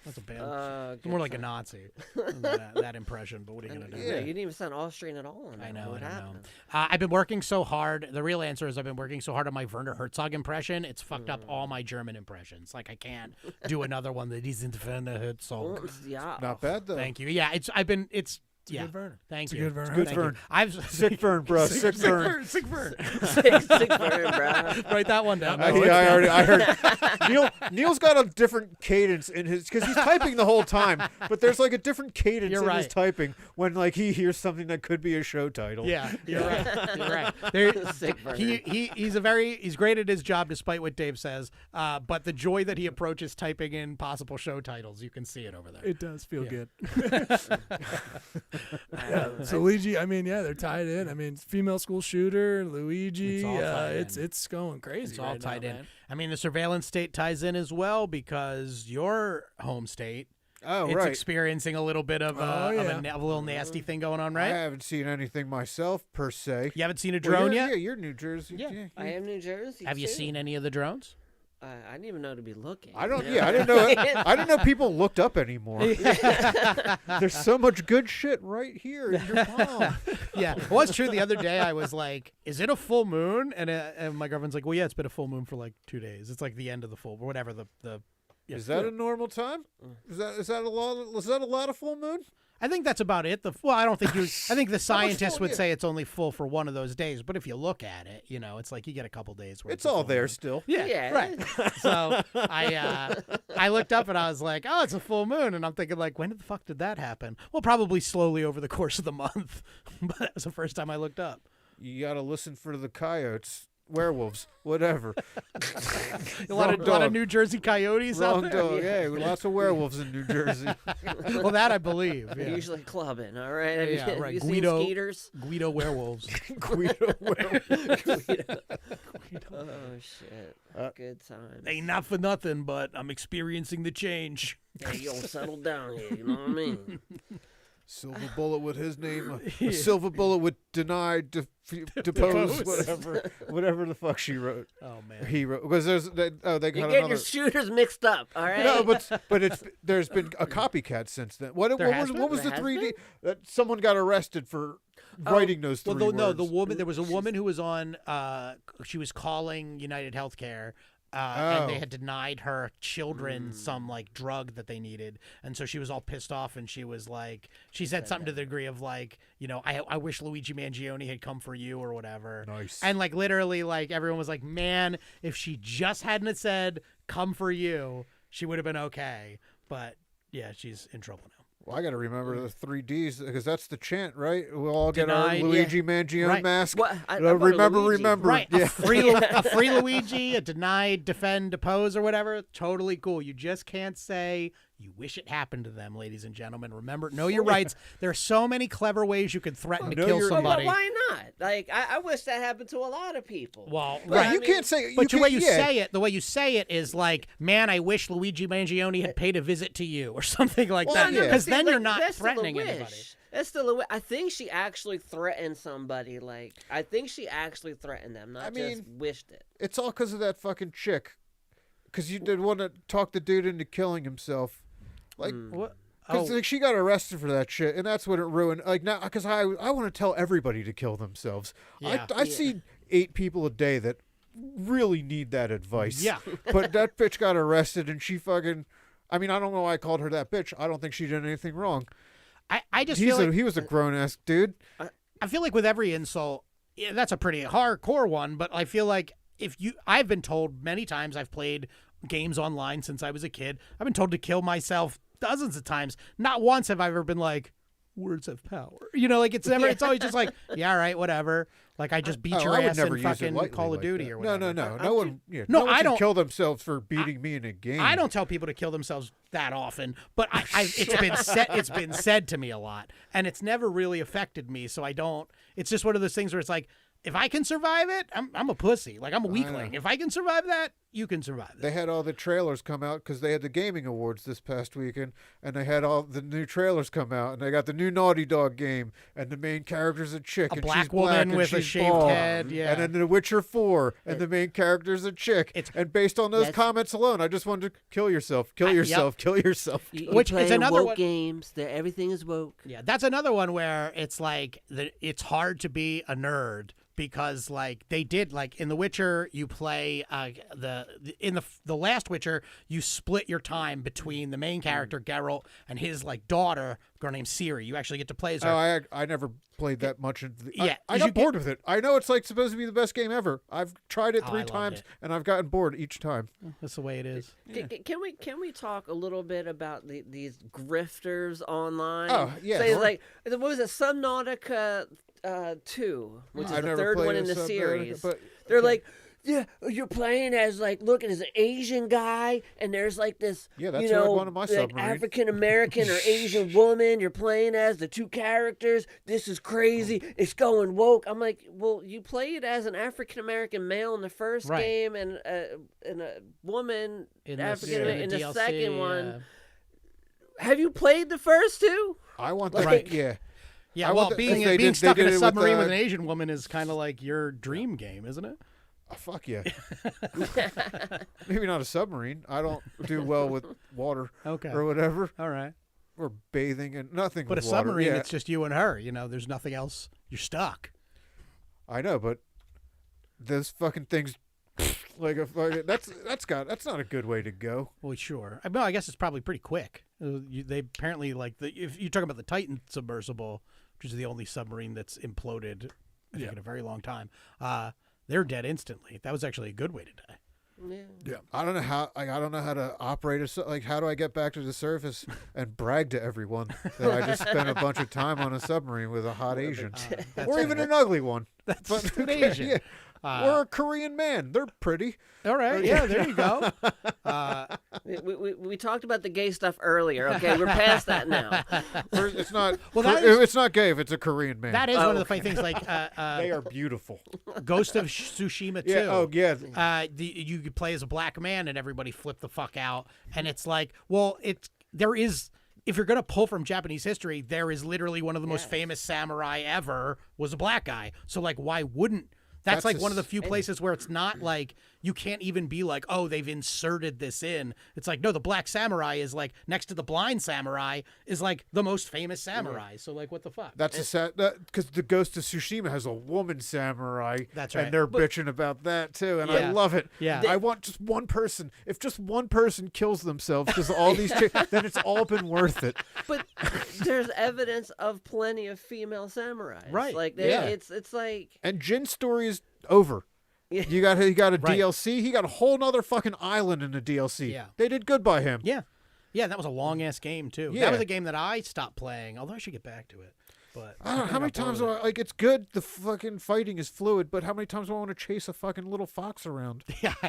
That's a bad. Oh, It's more like a Nazi. that impression, but what are you gonna do? yeah, you didn't even sound Austrian at all. On that. I know. What I know. happened? I've been working so hard. The real answer is I've been working so hard on my Werner Herzog impression. It's fucked up all my German impressions. Like I can't do another one that isn't Werner Herzog. Yeah. Not bad though. Thank you. Yeah, it's yeah. Good Werner. Thank It's a you. good Werner. Good Thank you. Vern. I've Sick Vern, bro. Sick Vern. Sick Vern. Sick burn, bro. Write that one down. I heard Neil's got a different cadence in his because he's typing the whole time, but there's like a different cadence You're in his right. typing when like he hears something that could be a show title. Yeah, you're right. You're right. There, Sick burn. he's great at his job despite what Dave says. But the joy that he approaches typing in possible show titles, you can see it over there. It does feel Yeah. good. So Luigi, I mean, yeah, they're tied in. I mean, female school shooter, Luigi. It's all tied in. It's going crazy. It's all right tied now, in. man. I mean, the surveillance state ties in as well because your home state, Oh, it's right. experiencing a little bit of, Oh, yeah. a little nasty thing going on, I right? haven't seen anything myself per se. You haven't seen a Well, drone you're- yet? Yeah, you're New Jersey. Yeah. I am New Jersey. Have you too. seen any of the drones? I didn't even know to be looking. I don't. you know? Yeah, I didn't know. I didn't know people looked up anymore. There's so much good shit right here in your palm. Yeah, it was true. The other day, I was like, "Is it a full moon?" And my girlfriend's like, "Well, yeah, it's been a full moon for like 2 days. It's like the end of the full, whatever the Yeah. Is that a normal time? Is that a lot of full moon? I think that's about it. I don't think you. I think the scientists full, would yeah. say it's only full for one of those days. But if you look at it, it's like you get a couple days where It's all a full there moon. still. Yeah, right. So I looked up and I was like, oh, it's a full moon, and I'm thinking like, when the fuck did that happen? Well, probably slowly over the course of the month, but that was the first time I looked up. You got to listen for the coyotes, werewolves, whatever. A lot of New Jersey coyotes out Wrong there. dog. Yeah, lots of werewolves in New Jersey. Well, that I believe. Yeah. Usually clubbing, all right? Have Yeah, you, right. you Guido- seen Skeeters? Guido werewolves. Guido werewolves. Oh, shit. Good times. Ain't not for nothing, but I'm experiencing the change. Hey, yo, settle down here, you know what I mean? Silver bullet with his name. A silver bullet with denied, depose, whatever the fuck she wrote. Oh man. He wrote because they got You get another. your shooters mixed up, all right? No, but there's been a copycat since then. What has been? was the There has 3D? been? Someone got arrested for writing those three Well, words. the woman. There was a woman who was on. She was calling United Healthcare. And they had denied her children some like drug that they needed, and so she was all pissed off, and she was like, she said something to the degree of like, I wish Luigi Mangione had come for you or whatever. Nice. And like literally, like everyone was like, man, if she just hadn't have said come for you, she would have been okay. But yeah, she's in trouble now. Well, I got to remember the 3Ds because that's the chant, right? We'll all get Denied, our Luigi Mangione Right. mask. What? I bought a Remember, Luigi. remember. Right, Yeah. a free Luigi, a denied, defend, depose, or whatever. Totally cool. You just can't say you wish it happened to them, ladies and gentlemen. Remember, know your rights. There are so many clever ways you could threaten to Know kill your- Well, somebody. why not? Like, I wish that happened to a lot of people. Well, But right. you can't say. But the way you yeah. say it, is like, man, I wish Luigi Mangione had paid a visit to you, or something like Well, that. yeah. Because See, then like, you're not that's still a threatening wish. anybody. That's still a wish. I think she actually threatened somebody. Like, I think she actually threatened them, not just wished it. It's all because of that fucking chick. Because you did want to talk the dude into killing himself. Like, What? because like, she got arrested for that shit, and that's what it ruined. Like now, because I want to tell everybody to kill themselves. Yeah. I see 8 people a day that really need that advice. Yeah. But that bitch got arrested, and she fucking. I mean, I don't know why I called her that bitch. I don't think she did anything wrong. I just feel like He was a grown ass dude. I feel like with every insult, yeah, that's a pretty hardcore one, but I feel like I've been told many times, I've played games online since I was a kid. I've been told to kill myself dozens of times. Not once have I ever been like, words have power. Like it's always just like, yeah, all right, whatever. Like I just beat your I would ass never in use it fucking lightly Call of like Duty that. or whatever. No one. Yeah, No, no one I should don't- kill themselves for beating me in a game. I don't tell people to kill themselves that often, but it's been said to me a lot, and it's never really affected me. So I don't. It's just one of those things where it's like, if I can survive it, I'm a pussy. Like I'm a weakling. If I can survive that, you can survive it. They had all the trailers come out because they had the gaming awards this past weekend, and they had all the new trailers come out, and they got the new Naughty Dog game, and the main character's a chick, A and black she's woman black, and with a she's shaved bald. head, yeah. And then The Witcher 4, and the main character's a chick. And based on those That's- comments alone, I just wanted to kill yourself, kill Yep. yourself, kill yourself. You Which is playing another woke one- games. Everything is woke. Yeah, that's another one where it's like it's hard to be a nerd because like they did like in The Witcher you play in the last Witcher you split your time between the main character Geralt and his like daughter, girl named Ciri. You actually get to play as her. Oh, I never played that much. Yeah, I 'cause got you bored with it. I know it's like supposed to be the best game ever. I've tried it Oh, I 3 loved times, it. and I've gotten bored each time. That's the way it is. Can we talk a little bit about these grifters online? Oh, yeah, Say sure. like what was it, Subnautica 2, which is I've the never third played one in a the Subnautica, series. but- They're okay. like, yeah, you're playing as like looking as an Asian guy, and there's like this, Yeah, that's you what I know, want in my like submarine. African American or Asian woman. You're playing as the 2 characters. This is crazy. It's going woke. I'm like, well, you played as an African American male in the first Right. game, and a woman In African the in the DLC, second one. Have you played the first 2? I want Like- that. Right. Yeah. Yeah, I well, want the- being if they being did- stuck they in a did it with, submarine with an Asian woman is kind of like your dream game, isn't it? Oh, fuck yeah. Maybe not a submarine. I don't do well with water Okay. or whatever, All right. or bathing and nothing. But a with water. submarine, Yeah, it's just you and her. There's nothing else. You're stuck. I know, but those fucking things Like a fucking, that's not a good way to go. Well, sure. I guess it's probably pretty quick. They apparently if you're talking about the Titan submersible, which is the only submarine that's imploded, I think in a very long time. They're dead instantly. That was actually a good way to die. Yeah. I don't know how to operate how do I get back to the surface and brag to everyone that I just spent a bunch of time on a submarine with a hot Asian, or even an ugly one. That's an Asian. Yeah. Or a Korean man. They're pretty. All right. Yeah, there you go. We talked about the gay stuff earlier. Okay, we're past that now. It's not. Well, it's not gay if it's a Korean man. That is one of the funny things. Like they are beautiful. Ghost of Tsushima 2. Yeah. Oh yeah. You could play as a black man and everybody flip the fuck out. And it's like, well, there is. If you're going to pull from Japanese history, there is literally one of the most famous samurai ever was a black guy. So like, why wouldn't? That's like one of the few places where it's not like you can't even be like, oh, they've inserted this in. It's like, no, the black samurai is like next to the blind samurai is like the most famous samurai. Yeah. So like, what the fuck? That's a sad because the Ghost of Tsushima has a woman samurai. That's right. And they're bitching about that too, and I love it. Yeah. I want just one person. If just one person kills themselves because all these, then it's all been worth it. But there's evidence of plenty of female samurais. Right. Like it's like. And Jin's story is over. Yeah. He got a DLC. He got a whole nother fucking island in the DLC. Yeah. They did good by him. Yeah. Yeah, that was a long ass game too. Yeah. That was a game that I stopped playing, although I should get back to it. But I don't know how many times it's good. The fucking fighting is fluid, but how many times do I want to chase a fucking little fox around?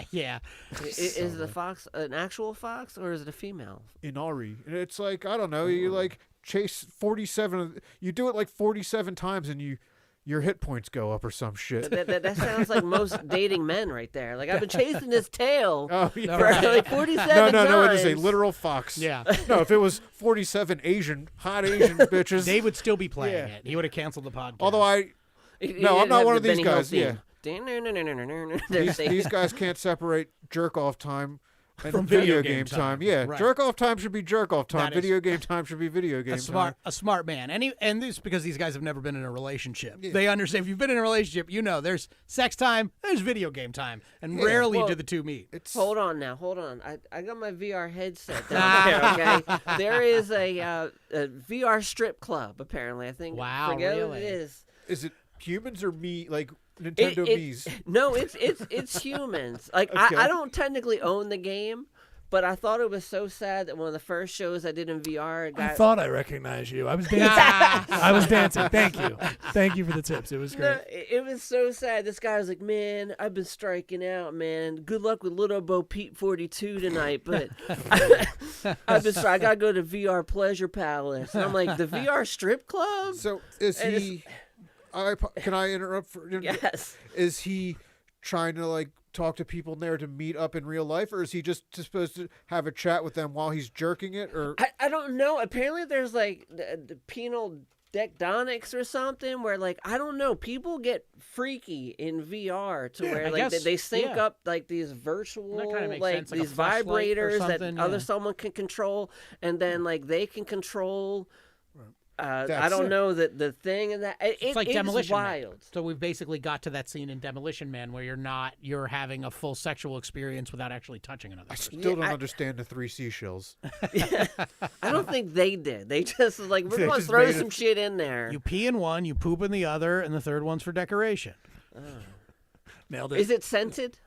Yeah. Is the fox an actual fox or is it a female? Inari. And it's like, I don't know, you like chase 47, you do it like 47 times and your hit points go up or some shit. That sounds like most dating men right there. Like, I've been chasing this tail for Right. like 47 times. No, it is a literal fox. Yeah. No, if it was 47 hot Asian bitches. Dave would still be playing it. He would have canceled the podcast. Although I'm not one of these guys. Yeah. These guys can't separate jerk off time and from video game time. Yeah, right. Jerk off time should be jerk off time. Video game time should be video game time. A smart man. And this because these guys have never been in a relationship. Yeah. They understand if you've been in a relationship, you know there's sex time, there's video game time, and rarely do the two meet. Hold on. I got my VR headset down there. Okay, there is a VR strip club apparently. I think. Wow, forget really? what it is. Is it humans or me? Like Nintendo Mii's? No, it's humans. Like Okay. I don't technically own the game, but I thought it was so sad that one of the first shows I did in VR. I thought I recognized you. I was dancing. I was dancing. Thank you for the tips. It was great. No, it was so sad. This guy was like, "Man, I've been striking out, man. Good luck with Little Bo Peep 42 tonight, but I gotta go to VR Pleasure Palace." And I'm like, "The VR strip club?" So is And he? Can I interrupt? Yes. Is he trying to like talk to people there to meet up in real life, or is he just supposed to have a chat with them while he's jerking it? Or I don't know. Apparently, there's like the penal tectonics or something where like I don't know. People get freaky in VR to where like they sync up like these virtual like these vibrators that someone can control, and then like they can control. I don't know the thing and that It's like Demolition wild. Man. So we've basically got to that scene in Demolition Man where you're having a full sexual experience without actually touching another person. I still don't understand the 3 seashells. I don't think they did. They just like we're gonna throw some shit in there. You pee in one, you poop in the other, and the third one's for decoration. Nailed it. Is it scented?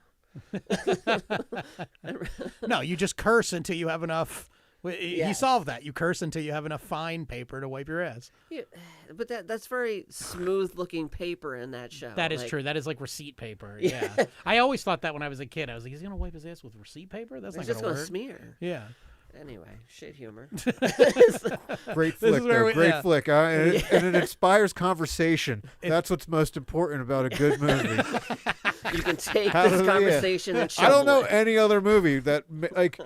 No, you just curse until you have enough. He solved that. You curse until you have enough fine paper to wipe your ass. Yeah, but that's very smooth-looking paper in that show. That is true. That is like receipt paper. Yeah. I always thought that when I was a kid. I was like, he's going to wipe his ass with receipt paper? That's not going to work. It's just going to smear. Yeah. Anyway, shit humor. Great flick, though. Great flick. And it inspires conversation. That's what's most important about a good movie. You can take this conversation and shovel I don't know it. any other movie that, like...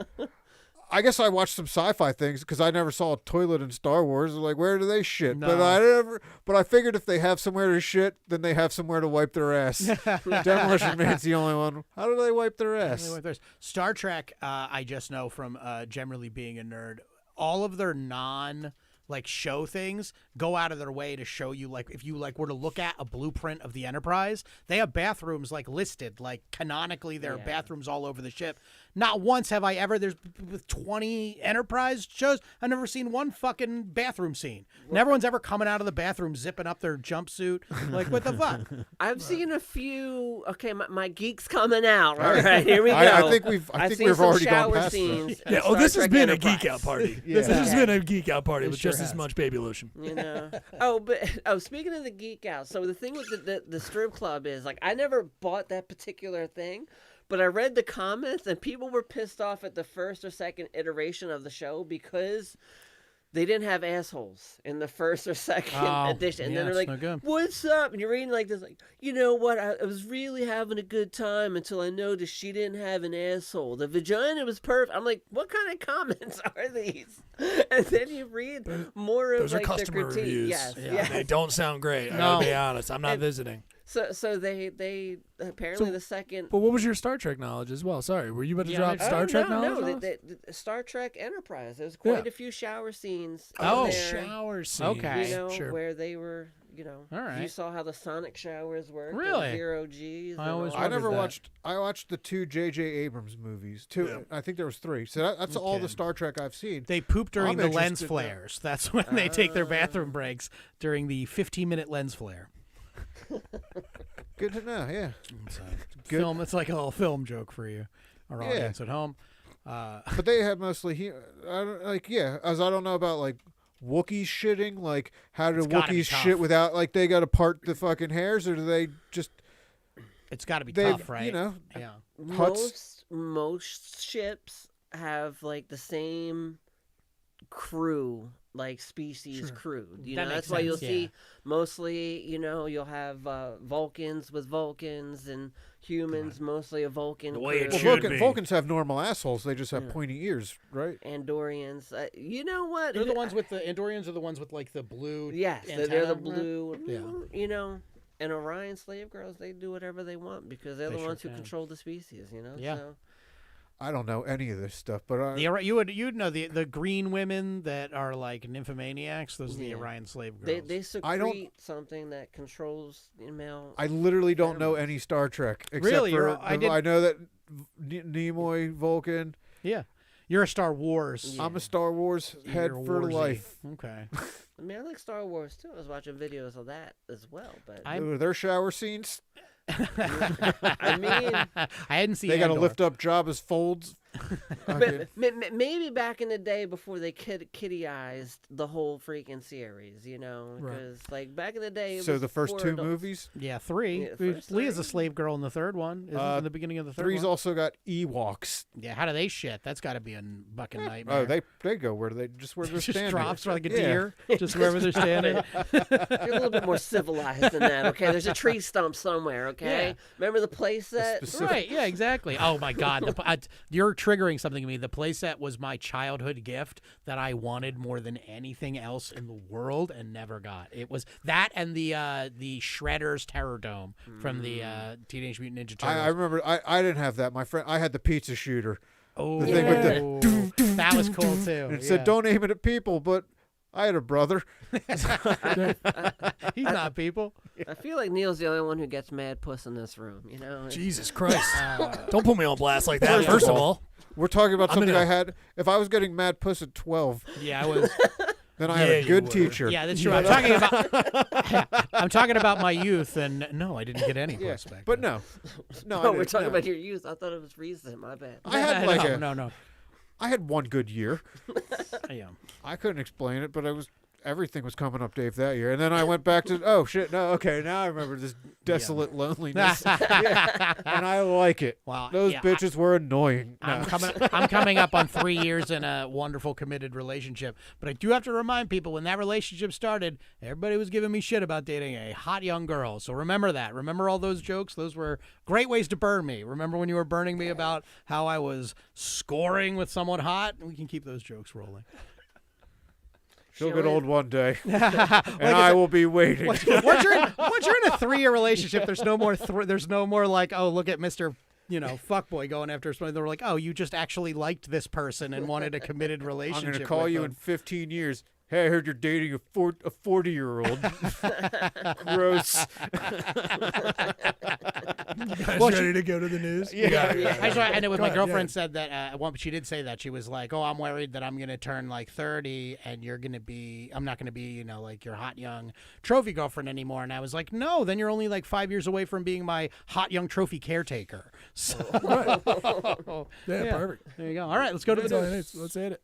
I guess I watched some sci-fi things because I never saw a toilet in Star Wars. Like, where do they shit? No. But I figured if they have somewhere to shit, then they have somewhere to wipe their ass. Demolition Man's the only one. How do they wipe their ass? Star Trek, I just know from generally being a nerd, all of their like show things, go out of their way to show you, like, if you like were to look at a blueprint of the Enterprise, they have bathrooms like listed, like canonically there are bathrooms all over the ship. Not once have I ever, there's with 20 Enterprise shows, I've never seen one fucking bathroom scene. And everyone's ever coming out of the bathroom zipping up their jumpsuit. Like, what the fuck? I've seen a few. Okay, my geek's coming out. All right, here we go. I think we've seen some already gone shower past scenes. Yeah. in Oh, this Star has Trek been a Enterprise. geek out party. Yeah. This has been a geek out party with sure just as has. much baby lotion. You know. Speaking of the geek out, so the thing with the strip club is, like, I never bought that particular thing, but I read the comments and people were pissed off at the first or second iteration of the show because they didn't have assholes in the first or second edition. And then they're it's like, no good. "What's up?" And you're reading like this, like, you know what? I was really having a good time until I noticed she didn't have an asshole. The vagina was perfect. I'm like, what kind of comments are these? And then you read more of Those are like the customer critique. reviews. Yes, Yeah, yes. They don't sound great. I No. gotta be honest. I'm not visiting. So they apparently So- the second. But what was your Star Trek knowledge as well? Sorry, were you about to Yeah, drop I- Star Trek no, knowledge? no, on us? the Star Trek Enterprise. There's quite Yeah. a few shower scenes. Oh, in there, shower scene. Okay. you know, sure. where they were, you know, All right. you saw how the sonic showers work. Really? 0 Gs. I and always all I wondered never that. watched. I watched the 2 J.J. Abrams movies. 2. Yeah. I think there was 3. So that's all Okay. the Star Trek I've seen. They poop during I'm the lens interested now. flares. That's when they take their bathroom breaks, during the 15-minute lens flare. Good to know. Yeah. It's a Good. film. It's like a little film joke for you, our Yeah. audience at home. But they have mostly as I don't know about like Wookiees shitting. Like, how do It's gotta be Wookiees tough. shit without, like, they got to part the fucking hairs, or do they just It's got to be they tough, right? you know Yeah. Huts? Most ships have like the same crew, like species crew. You That know, makes that's why you'll sense, see mostly, you know, you'll have Vulcans with Vulcans and humans, mostly a Vulcan The way it crew. should be. Vulcans have normal assholes. They just have pointy ears, right? Andorians. You know what? They're the ones with the Andorians, are the ones with like the blue. Yes, they're the antenna? blue. Yeah. You know, and Orion slave girls, they do whatever they want because they're They the sure ones who can. control the species. You know. Yeah. So. I don't know any of this stuff, but You'd know the green women that are like nymphomaniacs. Those are the Yeah. Orion slave They girls. I don't- secrete something that controls male. I literally don't know any Star Trek except Really? for I did- I know that Nimoy, Vulcan. Yeah, you're a Star Wars. I'm a Star Wars head You're for warsy. life. Okay. I mean, I like Star Wars too. I was watching videos of that as well, but I'm- Their shower scenes, I mean, I hadn't seen. they got to Andor. lift up Jabba's folds. Okay. maybe back in the day before they kittyized the whole freaking series, you know, Right. because like back in the day. It So was the first for 2 adults. movies. Yeah, 3. Yeah, first Leah's a 3. slave girl in the third one. Isn't in the beginning of the third 3's one? also got Ewoks. Yeah, how do they shit? That's got to be a fucking nightmare. Oh, they go where they're just standing. drops like a Yeah. deer, just wherever they're standing. You're a little bit more civilized than that, okay? There's a tree stump somewhere, okay? Yeah. Remember the place that? specific- Right, yeah, exactly. Oh my God, you're triggering something in me. The playset was my childhood gift that I wanted more than anything else in the world and never got. It was that and the Shredder's Terror Dome from the Teenage Mutant Ninja Turtles. I remember I didn't have that. My friend, I had the pizza shooter. oh, the thing with the that was cool too. And it said, "Don't aim it at people," but I had a brother. He's not people. I feel like Neil's the only one who gets mad puss in this room, you know? Jesus Christ! Don't put me on blast like that. First First of of all, all, We're talking about I'm something gonna- I had. If I was getting mad puss at 12, Yeah, I was. then I had Yeah, a you good were. teacher. Yeah, that's true. I'm talking about. I'm talking about my youth, and no, I didn't get any Yeah, puss back but then. no, Oh, I we're didn't, talking no. about your youth. I thought it was recent. My bad. I had like no. I had one good year. Yeah. I couldn't explain it, but everything was coming up, Dave, that year. And then I went back to, oh shit, no, okay, now I remember this desolate loneliness. Yeah. And I like it. Wow, Those yeah, bitches were annoying. I'm No. coming up on 3 years in a wonderful committed relationship. But I do have to remind people, when that relationship started, everybody was giving me shit about dating a hot young girl. So remember that. Remember all those jokes? Those were great ways to burn me. Remember when you were burning me about how I was scoring with someone hot? We can keep those jokes rolling. She'll get old one day, and Like I will be waiting. once you're in a 3-year relationship, there's no more like, oh, look at Mr. Fuckboy going after somebody. They're like, oh, you just actually liked this person and wanted a committed I'm relationship. going to call with you them. in 15 years. Hey, I heard you're dating a 40-year-old. Gross. You guys Well, ready to go to the news? Yeah. I saw, and it was Go my ahead, girlfriend said that she did say that she was like, "Oh, I'm worried that I'm gonna turn like 30, and I'm not gonna be, like your hot young trophy girlfriend anymore." And I was like, "No, then you're only like 5 years away from being my hot young trophy caretaker." So, Yeah, perfect. there you go. All right, let's go to That's the all I news. need. Let's hit it.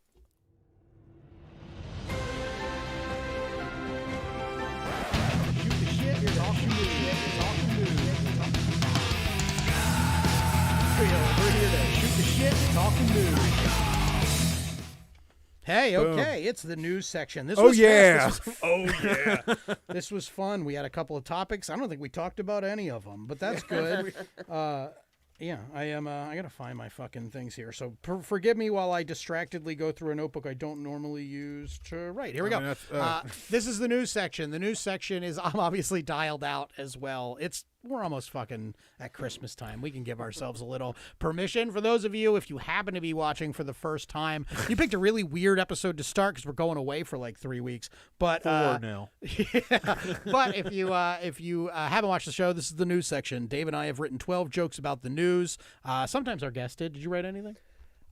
Hey, Boom. okay, it's the news section. This Oh, was yeah. fast. Oh yeah. This was fun. We had a couple of topics. I don't think we talked about any of them, but that's good. Yeah, I am. I gotta find my fucking things here. So forgive me while I distractedly go through a notebook I don't normally use to write. Here we go. This is the news section. The news section is I'm obviously dialed out as well. We're almost fucking at Christmas time. We can give ourselves a little permission. For those of you, if you happen to be watching for the first time, you picked a really weird episode to start because we're going away for like 3 weeks. But 4 now. yeah. But if you haven't watched the show, this is the news section. Dave and I have written 12 jokes about the news. Sometimes our guest did. Did you write anything?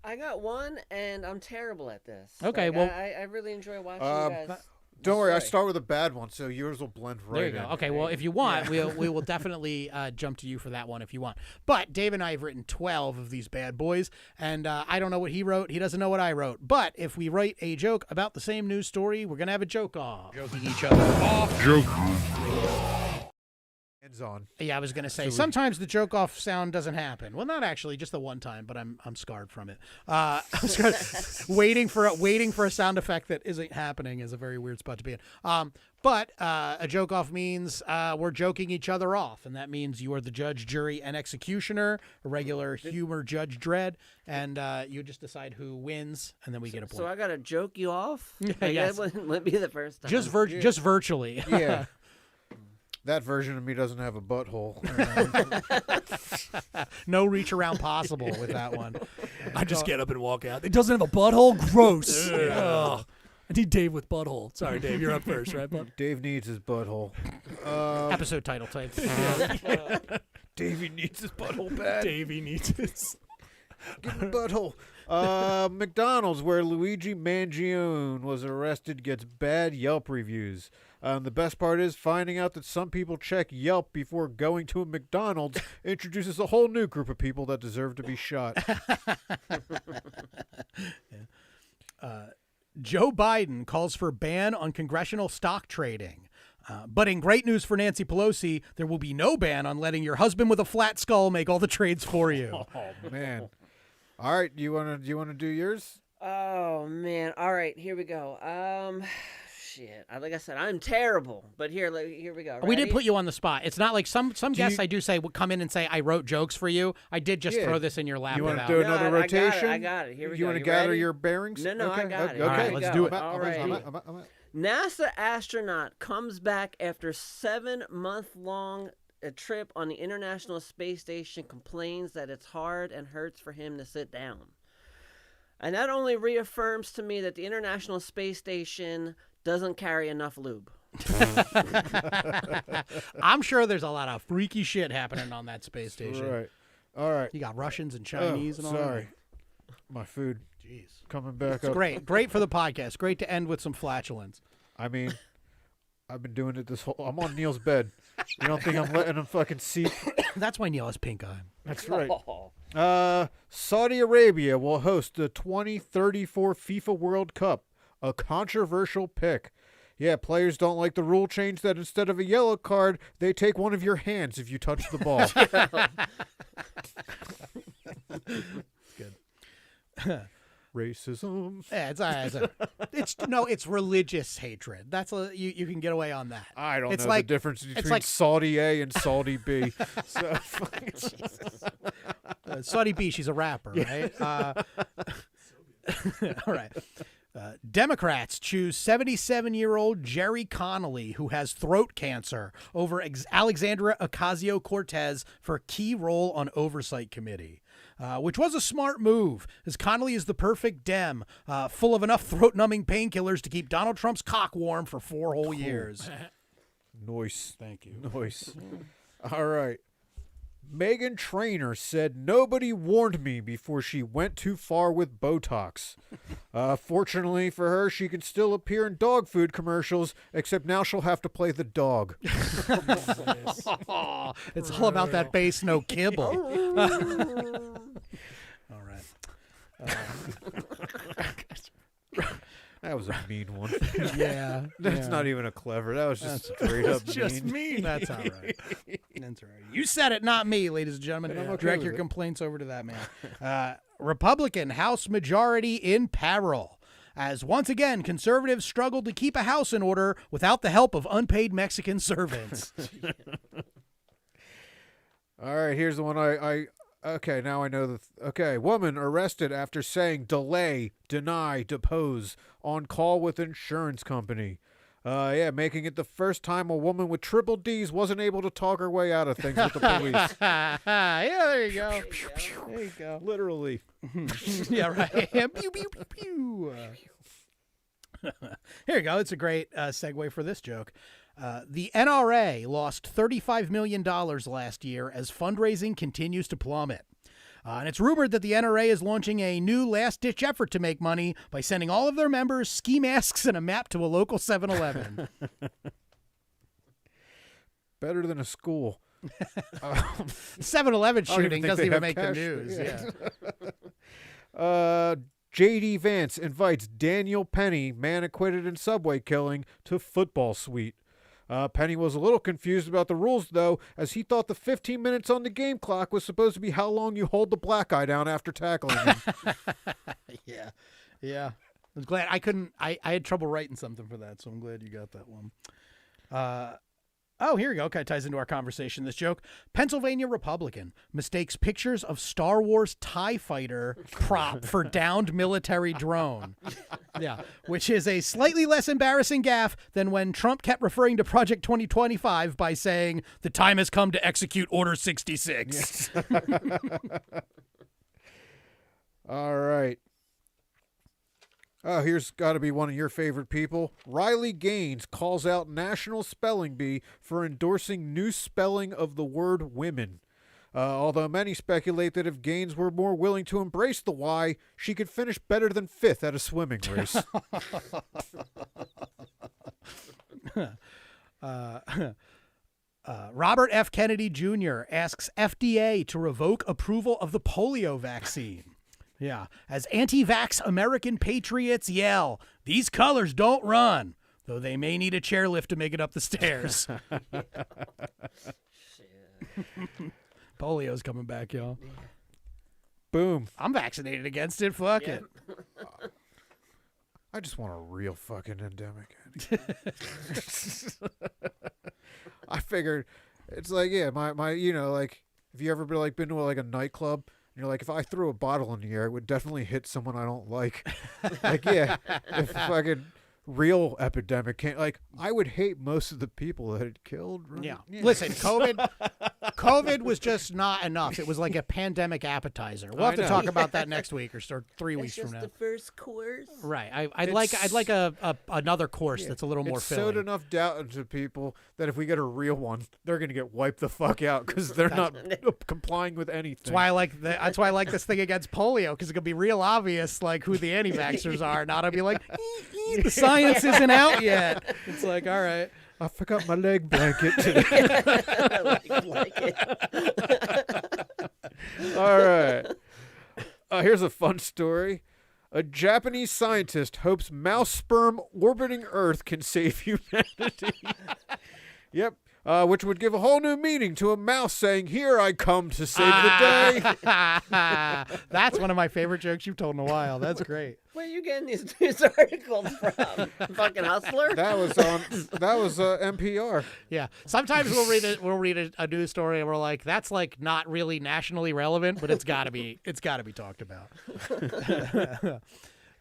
I got one, and I'm terrible at this. Okay, Like, well- I really enjoy watching you guys. Don't worry, I Sorry. start with a bad one, so yours will blend right There you go. in. Okay, well, if you want, we will definitely jump to you for that one if you want. But Dave and I have written 12 of these bad boys, and I don't know what he wrote. He doesn't know what I wrote. But if we write a joke about the same news story, we're going to have a joke off. Joking each other off. Hands on. Yeah, I was going to say, sometimes the joke off sound doesn't happen. Well, not actually, just the one time, but I'm scarred from it. I'm scarred. waiting for a sound effect that isn't happening is a very weird spot to be in. But a joke off means we're joking each other off, and that means you are the judge, jury, and executioner, a regular humor judge Dredd, and you just decide who wins, and then we get a point. So I gotta joke you off. Like, Yes. That wouldn't be the first time. just virtually. Yeah. That version of me doesn't have a butthole. No reach around possible with that one. I just get up and walk out. It doesn't have a butthole? Gross. Ugh. I need Dave with butthole. Sorry, Dave. You're up first, right, bud? Dave needs his butthole. Episode title type. Davey needs his butthole bad. Davey needs his. Give him a butthole. McDonald's, where Luigi Mangione was arrested, gets bad Yelp reviews. The best part is finding out that some people check Yelp before going to a McDonald's introduces a whole new group of people that deserve to be shot. Joe Biden calls for ban on congressional stock trading. But in great news for Nancy Pelosi, there will be no ban on letting your husband with a flat skull make all the trades for you. Oh man! All right, you wanna do yours? Oh man! All right, here we go. Shit. Like I said, I'm terrible. But here we go. We did Ready? put you on the spot. It's not like some guests I do say would come in and say I wrote jokes for you. I did just Yeah. throw this in your lap. You want to without- do another I got it, rotation? I got it. Here we you go. want to You gather ready? your bearings? No, I okay. got it. Okay, All right, let's do it. All right. I'm NASA astronaut comes back after 7-month-long trip on the International Space Station, complains that it's hard and hurts for him to sit down. And that only reaffirms to me that the International Space Station doesn't carry enough lube. I'm sure there's a lot of freaky shit happening on that space station. Right. All right. You got Russians and Chinese and all Sorry. My food that. Jeez. coming back It's up. great for the podcast. Great to end with some flatulence. I mean, I've been doing it this whole. I'm on Neil's bed. You don't think I'm letting him fucking seep? That's why Neil has pink eye. That's right. Saudi Arabia will host the 2034 FIFA World Cup, a controversial pick. Yeah, players don't like the rule change that instead of a yellow card, they take one of your hands if you touch the ball. Good. Racism. Yeah, it's religious hatred. That's you can get away on that. I don't It's know like- the difference between like- Saudi A and Saudi B. So, Saudi B, she's a rapper, right? All right. Democrats choose 77-year-old Jerry Connolly, who has throat cancer, over Alexandria Ocasio-Cortez for a key role on Oversight Committee. Which was a smart move, as Connolly is the perfect Dem, full of enough throat-numbing painkillers to keep Donald Trump's cock warm for 4 whole years. Nice. Thank you. Nice. All right. Megan Trainor said nobody warned me before she went too far with Botox. Fortunately for her, she can still appear in dog food commercials, except now she'll have to play the dog. It's all about that base, no kibble. All right. That was a mean one. Yeah. That's not even a clever. That was just straight up Just mean. mean. That's all right. That's all right. You said it, not me, ladies and gentlemen. I'm okay Direct with your it. complaints over to that man. Republican House majority in peril, as once again conservatives struggled to keep a house in order without the help of unpaid Mexican servants. All right, here's the one okay, now I know okay, woman arrested after saying delay, deny, depose on call with insurance company. Making it the first time a woman with triple D's wasn't able to talk her way out of things with the police. Yeah, there you go. There you go. Literally. Yeah, right. Pew, pew, pew, pew. Here you go. It's a great segue for this joke. The NRA lost $35 million last year as fundraising continues to plummet. And it's rumored that the NRA is launching a new last-ditch effort to make money by sending all of their members ski masks and a map to a local 7-Eleven. Better than a school. 7-Eleven I don't even shooting think doesn't they even have make the cash. news. Yeah. J.D. Vance invites Daniel Penny, man acquitted in subway killing, to football suite. Penny was a little confused about the rules, though, as he thought the 15 minutes on the game clock was supposed to be how long you hold the black guy down after tackling him. Yeah. I'm glad I had trouble writing something for that, so I'm glad you got that one. Here we go. Kind of ties into our conversation, this joke. Pennsylvania Republican mistakes pictures of Star Wars TIE fighter prop for downed military drone. Yeah, which is a slightly less embarrassing gaffe than when Trump kept referring to Project 2025 by saying, "The time has come to execute Order 66. Yes. All right. Oh, here's got to be one of your favorite people. Riley Gaines calls out National Spelling Bee for endorsing new spelling of the word women. Although many speculate that if Gaines were more willing to embrace the Y, she could finish better than 5th at a swimming race. Robert F. Kennedy Jr. asks FDA to revoke approval of the polio vaccine. Yeah, as anti-vax American patriots yell, "These colors don't run," though they may need a chairlift to make it up the stairs. Polio's coming back, y'all. Boom. I'm vaccinated against it. Fuck it. I just want a real fucking endemic. I figured it's like, yeah, my you know, like, if you ever been to a nightclub, you're like, if I threw a bottle in the air, it would definitely hit someone I don't like. Like, yeah, if fucking real epidemic came, like, I would hate most of the people that it killed. Yeah. Listen, COVID was just not enough. It was like a pandemic appetizer. We'll have to talk about that next week or 3 weeks from now. That's just the first course. Right. I'd like another course that's a little more filling. Sowed enough doubt into people that if we get a real one, they're gonna get wiped the fuck out because they're not complying with anything. That's why I like this thing against polio, because it could be real obvious like who the anti-vaxxers are. Not I'll be like, the science isn't out yet. It's like, all right. I forgot my leg blanket today. All right. Here's a fun story. A Japanese scientist hopes mouse sperm orbiting Earth can save humanity. Yep. Which would give a whole new meaning to a mouse saying, "Here I come to save the day." That's one of my favorite jokes you've told in a while. That's great. Where are you getting these news articles from? Fucking Hustler? That was NPR. Yeah. Sometimes we'll read a news story and we're like, that's like not really nationally relevant, but it's gotta be talked about.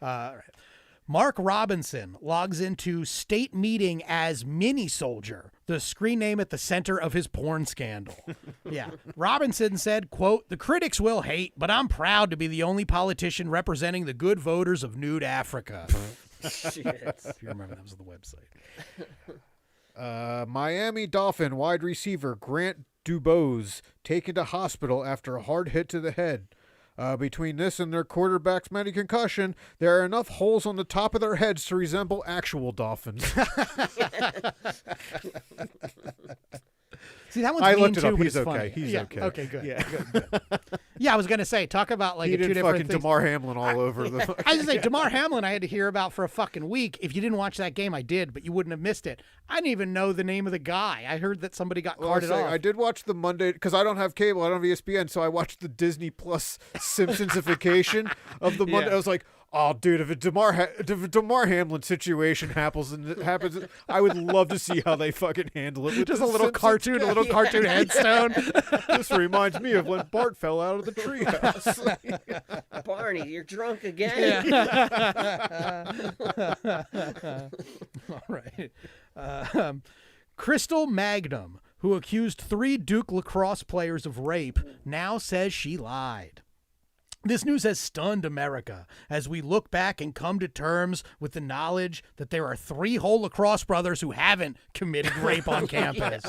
All right. Mark Robinson logs into state meeting as Mini Soldier, the screen name at the center of his porn scandal. Yeah. Robinson said, quote, "The critics will hate, but I'm proud to be the only politician representing the good voters of nude Africa." Shit. If you remember, that was the website. Miami Dolphin wide receiver Grant Dubose taken to hospital after a hard hit to the head. Between this and their quarterback's many concussion, there are enough holes on the top of their heads to resemble actual dolphins. See, that one's I mean looked it too, up. but He's it's okay. funny. He's Yeah, okay. Okay, good. Yeah. Good. Yeah, I was going to say, talk about like He two did different fucking things. Damar Hamlin all over the. I was going to say, Damar Hamlin I had to hear about for a fucking week. If you didn't watch that game, I did, but you wouldn't have missed it. I didn't even know the name of the guy. I heard that somebody got Well, carted off. I did watch the Monday because I don't have cable. I don't have ESPN, so I watched the Disney Plus Simpsonsification of the Monday. Yeah. I was like, oh, dude, if a Damar Hamlin situation happens, I would love to see how they fucking handle it. With Just the a little Simpsons cartoon, a little cartoon headstone. This reminds me of when Bart fell out of the treehouse. Barney, you're drunk again. All right. Crystal Magnum, who accused 3 Duke lacrosse players of rape, now says she lied. This news has stunned America as we look back and come to terms with the knowledge that there are 3 whole lacrosse brothers who haven't committed rape on campus.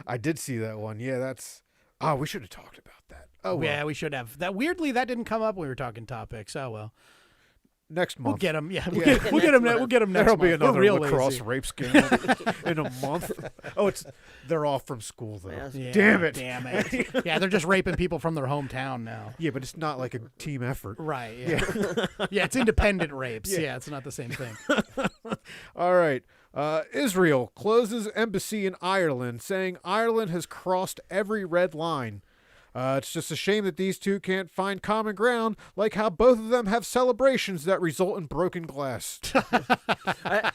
I did see that one. Yeah, that's. Oh, we should have talked about that. Oh, well. Yeah, we should have. That weirdly, that didn't come up when we were talking topics. Oh well, Next month. we'll get them. Yeah, we'll get them. We'll get them next There'll month. be We're another real lacrosse lazy. rape scandal in a month. Oh, they're off from school though. Yes. Yeah, Damn it. Damn it. Yeah, they're just raping people from their hometown now. Yeah, but it's not like a team effort. Right. Yeah. Yeah, it's independent rapes. Yeah, it's not the same thing. All right. Israel closes embassy in Ireland, saying Ireland has crossed every red line. It's just a shame that these two can't find common ground, like how both of them have celebrations that result in broken glass. I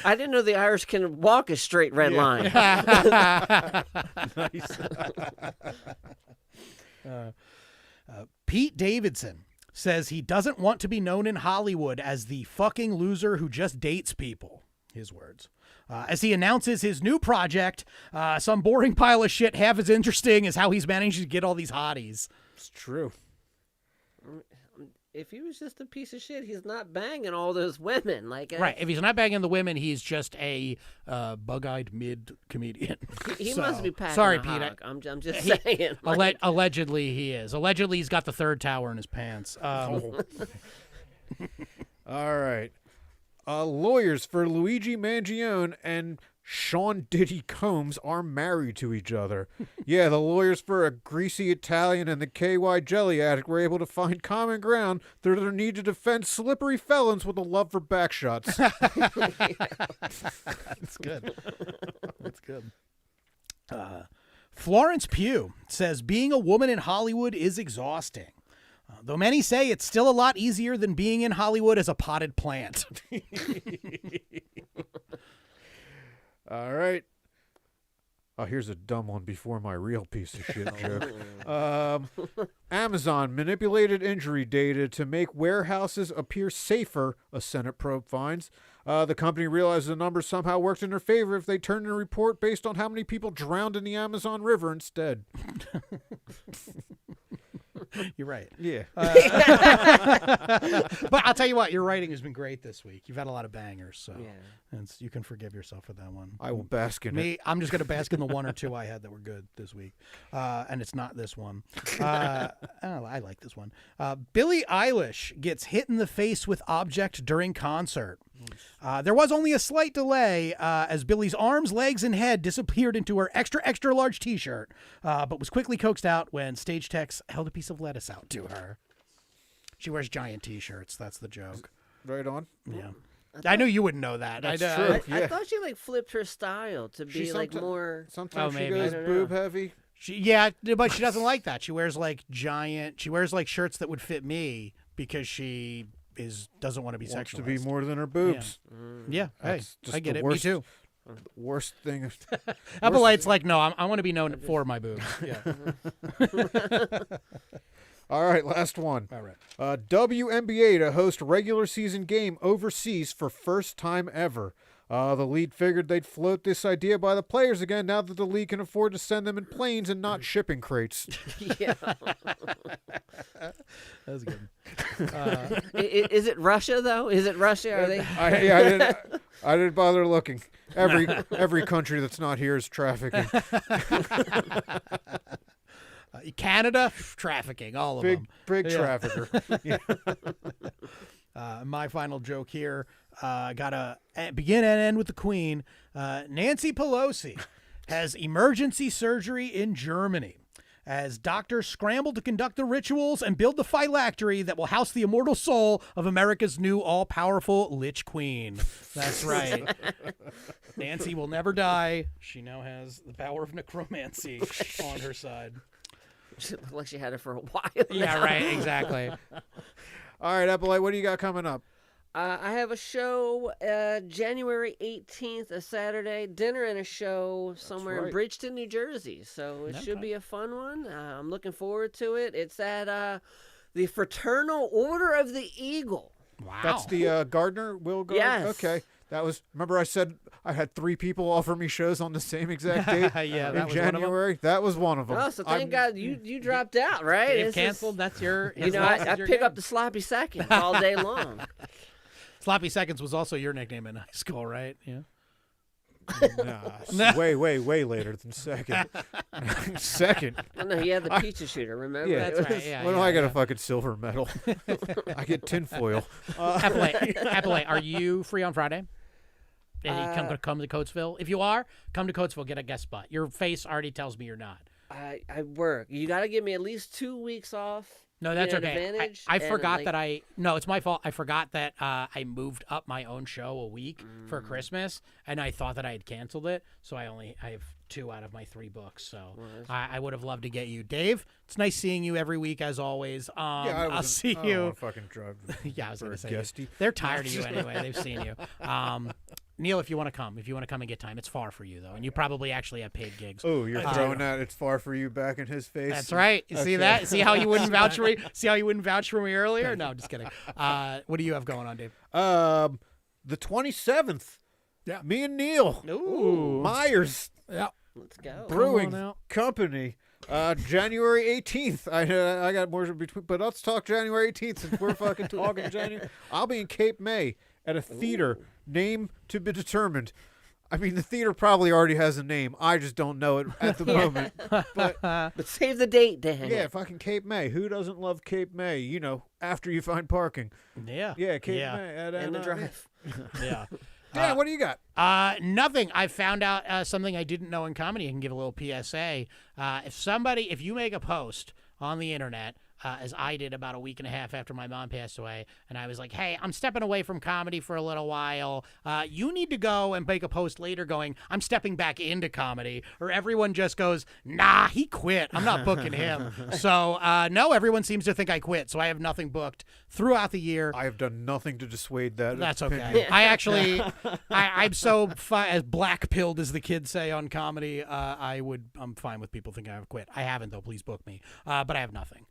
didn't know the Irish can walk a straight red line. Nice. Pete Davidson says he doesn't want to be known in Hollywood as the fucking loser who just dates people. His words. As he announces his new project, some boring pile of shit half as interesting as how he's managed to get all these hotties. It's true. If he was just a piece of shit, he's not banging all those women. Like, Right. If he's not banging the women, he's just a bug-eyed mid-comedian. he So, must be packing sorry, a Pete. hog. I'm just saying. Allegedly, he is. Allegedly, he's got the 3rd tower in his pants. All right. Lawyers for Luigi Mangione and Sean Diddy Combs are married to each other. Yeah, the lawyers for a greasy Italian and the KY jelly addict were able to find common ground through their need to defend slippery felons with a love for backshots. That's good. That's good. Florence Pugh says being a woman in Hollywood is exhausting. Though many say it's still a lot easier than being in Hollywood as a potted plant. All right. Oh, here's a dumb one before my real piece of shit joke. Amazon manipulated injury data to make warehouses appear safer, a Senate probe finds. The company realized the numbers somehow worked in their favor if they turned in a report based on how many people drowned in the Amazon River instead. You're right. Yeah. But I'll tell you what, your writing has been great this week. You've had a lot of bangers, so you can forgive yourself for that one. I will bask in it. Me, I'm just going to bask in the 1 or 2 I had that were good this week. And it's not this one. I like this one. Billie Eilish gets hit in the face with object during concert. There was only a slight delay as Billie's arms, legs, and head disappeared into her extra, extra large t-shirt, but was quickly coaxed out when stage techs held a piece of lettuce out to her. She wears giant t-shirts. That's the joke. Right on. Yeah. I knew you wouldn't know that. That's I true. I Yeah. thought she like flipped her style to be like more. Sometimes Oh, she maybe. goes I don't boob know. heavy. But she doesn't like that. She wears like she wears like shirts that would fit me because she doesn't want to be Wants to sexualized. be more than her boobs. Yeah, hey, That's just I get the it. worst- Me too. Worst thing. Epolight's like, no, I want to be known for my boobs. Yeah. All right, last one. All right. WNBA to host regular season game overseas for first time ever. The league figured they'd float this idea by the players again now that the league can afford to send them in planes and not shipping crates. Yeah. That was good. Is it Russia though? Is it Russia? Are they? I didn't bother looking. Every country that's not here is trafficking. Canada, trafficking, all of them. Big trafficker. Yeah. My final joke here, gotta begin and end with the Queen. Nancy Pelosi has emergency surgery in Germany as doctors scramble to conduct the rituals and build the phylactery that will house the immortal soul of America's new all-powerful Lich Queen. That's right. Nancy will never die. She now has the power of necromancy on her side. She looked like she had it for a while. Yeah, now. right, exactly. All right, Epolight, what do you got coming up? I have a show January 18th, a Saturday, dinner and a show somewhere in Bridgeton, New Jersey. So it should be a fun one. I'm looking forward to it. It's at the Fraternal Order of the Eagle. Wow. That's the Gardner, Will Gardner? Yes. Okay. That was, remember I said I had 3 people offer me shows on the same exact date Yeah, in that was one of them. January? That was one of them. Oh, so thank God you dropped out, right? Dave It's canceled. just- That's your. You know, I pick up the sloppy seconds all day long. Sloppy Seconds was also your nickname in high school, right? Yeah. Nah, way later than second. Second. Oh, no, he had the pizza shooter, remember? Yeah, It That's was- right. Yeah, When do yeah, I get yeah. a fucking silver medal? I get tinfoil. Epolight, are you free on Friday? And you come to Coatesville? If you are, come to Coatesville, get a guest spot. Your face already tells me you're not. I work. You got to give me at least 2 weeks off. No, that's An okay. advantage, I and, forgot like- No, it's my fault. I forgot that I moved up my own show a week for Christmas, and I thought that I had canceled it. So I have 2 out of my 3 books. So I would have loved to get you, Dave. It's nice seeing you every week as always. I'll see I don't you. wanna fucking drive. Yeah, I was for going a to say guesty. they're tired of you anyway. They've seen you. Neil, if you want to come and get time, it's far for you though, and you probably actually have paid gigs. Oh, you're throwing that "it's far for you" back in his face. That's right. You see that? See how you wouldn't vouch for me? See how you wouldn't vouch for me earlier? No, just kidding. What do you have going on, Dave? The 27th. Yeah. Me and Neil. Ooh. Myers Yeah. Let's go. Brewing out. Company. January 18th. I got more between, but let's talk January 18th since we're fucking talking January. I'll be in Cape May at a theater. Name to be determined. I mean, the theater probably already has a name. I just don't know it at the moment. But save the date, Dan. Yeah, fucking Cape May. Who doesn't love Cape May? You know, after you find parking. Yeah. Yeah, Cape Yeah. May. And the drive. Yeah. Dan, what do you got? Nothing. I found out something I didn't know in comedy. I can give a little PSA. If you make a post on the internet, as I did about a week and a half after my mom passed away, and I was like, hey, I'm stepping away from comedy for a little while. You need to go and make a post later going, I'm stepping back into comedy. Or everyone just goes, nah, he quit. I'm not booking him. So, no, everyone seems to think I quit. So I have nothing booked throughout the year. I have done nothing to dissuade that. That's opinion. okay. I actually, I'm so as black-pilled as the kids say on comedy. I'm fine with people thinking I've quit. I haven't though. Please book me. But I have nothing.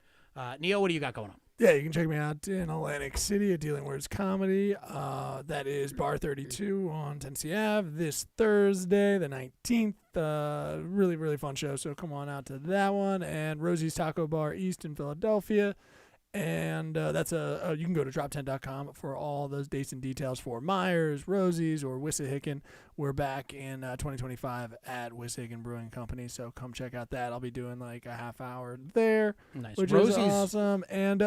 Neil, what do you got going on? Yeah, you can check me out in Atlantic City at Dealing Words Comedy. That is Bar 32 on Tennessee Ave this Thursday, the 19th. Really, really fun show, so come on out to that one. And Rosie's Taco Bar East in Philadelphia. And that's you can go to drop10.com for all those dates and details for Myers, Rosie's, or Wissahickon. We're back in 2025 at Wissahickon Brewing Company, so come check out that. I'll be doing like a half hour there, Nice. which Rosie's. is awesome. And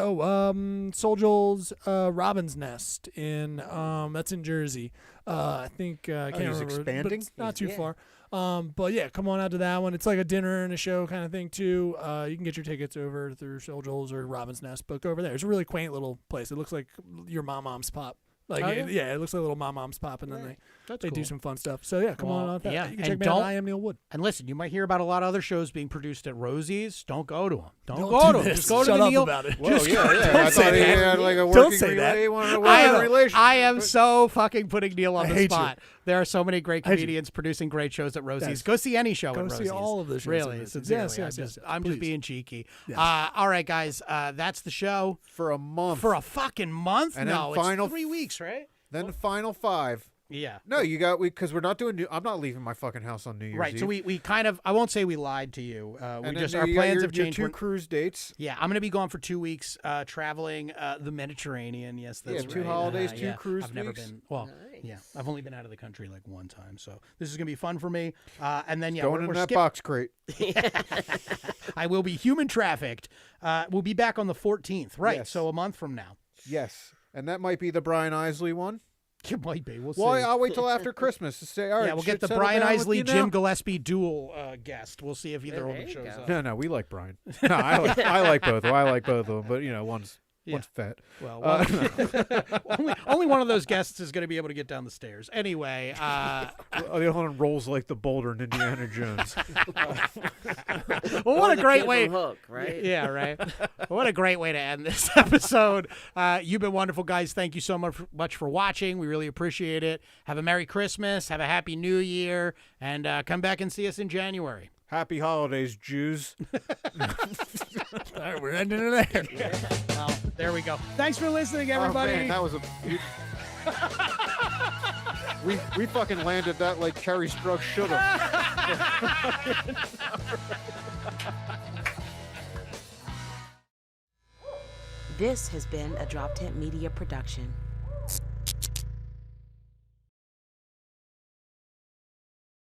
Soul Joel's Robin's Nest in that's in Jersey. I think I can't he's remember, expanding? but it's not too Yeah. far. But yeah, come on out to that one. It's like a dinner and a show kind of thing too. You can get your tickets over through Soul Joel's or Robin's Nest, but go over there. It's a really quaint little place. It looks like your mom's spot. Like, Oh, it looks like little mom-moms popping, and That's they cool. do some fun stuff. So yeah, come Well, on out there. yeah, You can and check me out. don't- I am Neil Wood. And listen, you might hear about a lot of other shows being produced at Rosie's. Don't go to them. Don't Don't go do to them. this. Just go to Shut the up Neil. about it. Whoa, yeah. Don't I say thought he that. had like a Don't working say that. relay. He wanted a I working am, relationship. I am so fucking putting Neil on I the hate you. spot. There are so many great I hate you. comedians producing great shows at Rosie's. Yes. Go see any show Go at see Rosie's. all of the shows at Really, Rosie's. sincerely. Yes, I'm please. just being cheeky. Yes. All right, guys. That's the show For a month. for a fucking month. And then No, final- it's 3 weeks, right? Then the final 5. Yeah. No, because we're not doing. I'm not leaving my fucking house on New Year's Right. Eve. So we kind of. I won't say we lied to you. We And just then our you got plans your, have changed. Your We're- 2 cruise dates. Yeah, I'm going to be gone for 2 weeks, traveling the Mediterranean. Yes, that's Yeah, right. 2 holidays, 2 cruise I've never weeks. been. Well, Nice. yeah, I've only been out of the country like one time, so this is going to be fun for me. And then Going we're in that skip- box crate. I will be human trafficked. We'll be back on the 14th, right? Yes. So a month from now. Yes, and that might be the Brian Isley one. It might be. We'll see. Well, I'll wait till after Christmas to say. All right, Yeah, we'll get shit the settled Brian down with Isley, you Jim now? Gillespie dual guest. We'll see if either There of them you shows go. up. No, we like Brian. No, I like both. I like both of them, but one's fat. Well, only one of those guests is going to be able to get down the stairs. Anyway, The other one rolls like the boulder in Indiana Jones. well, what a the great kid way. from Hook, right? Yeah, right. What a great way to end this episode. You've been wonderful, guys. Thank you so much for watching. We really appreciate it. Have a Merry Christmas. Have a Happy New Year. And come back and see us in January. Happy holidays, Jews. All right, we're ending it there. Well, there we go. Thanks for listening, Oh, everybody. man, that was a. We fucking landed that like Kerry Strug should have. This has been a Drop Tent Media production.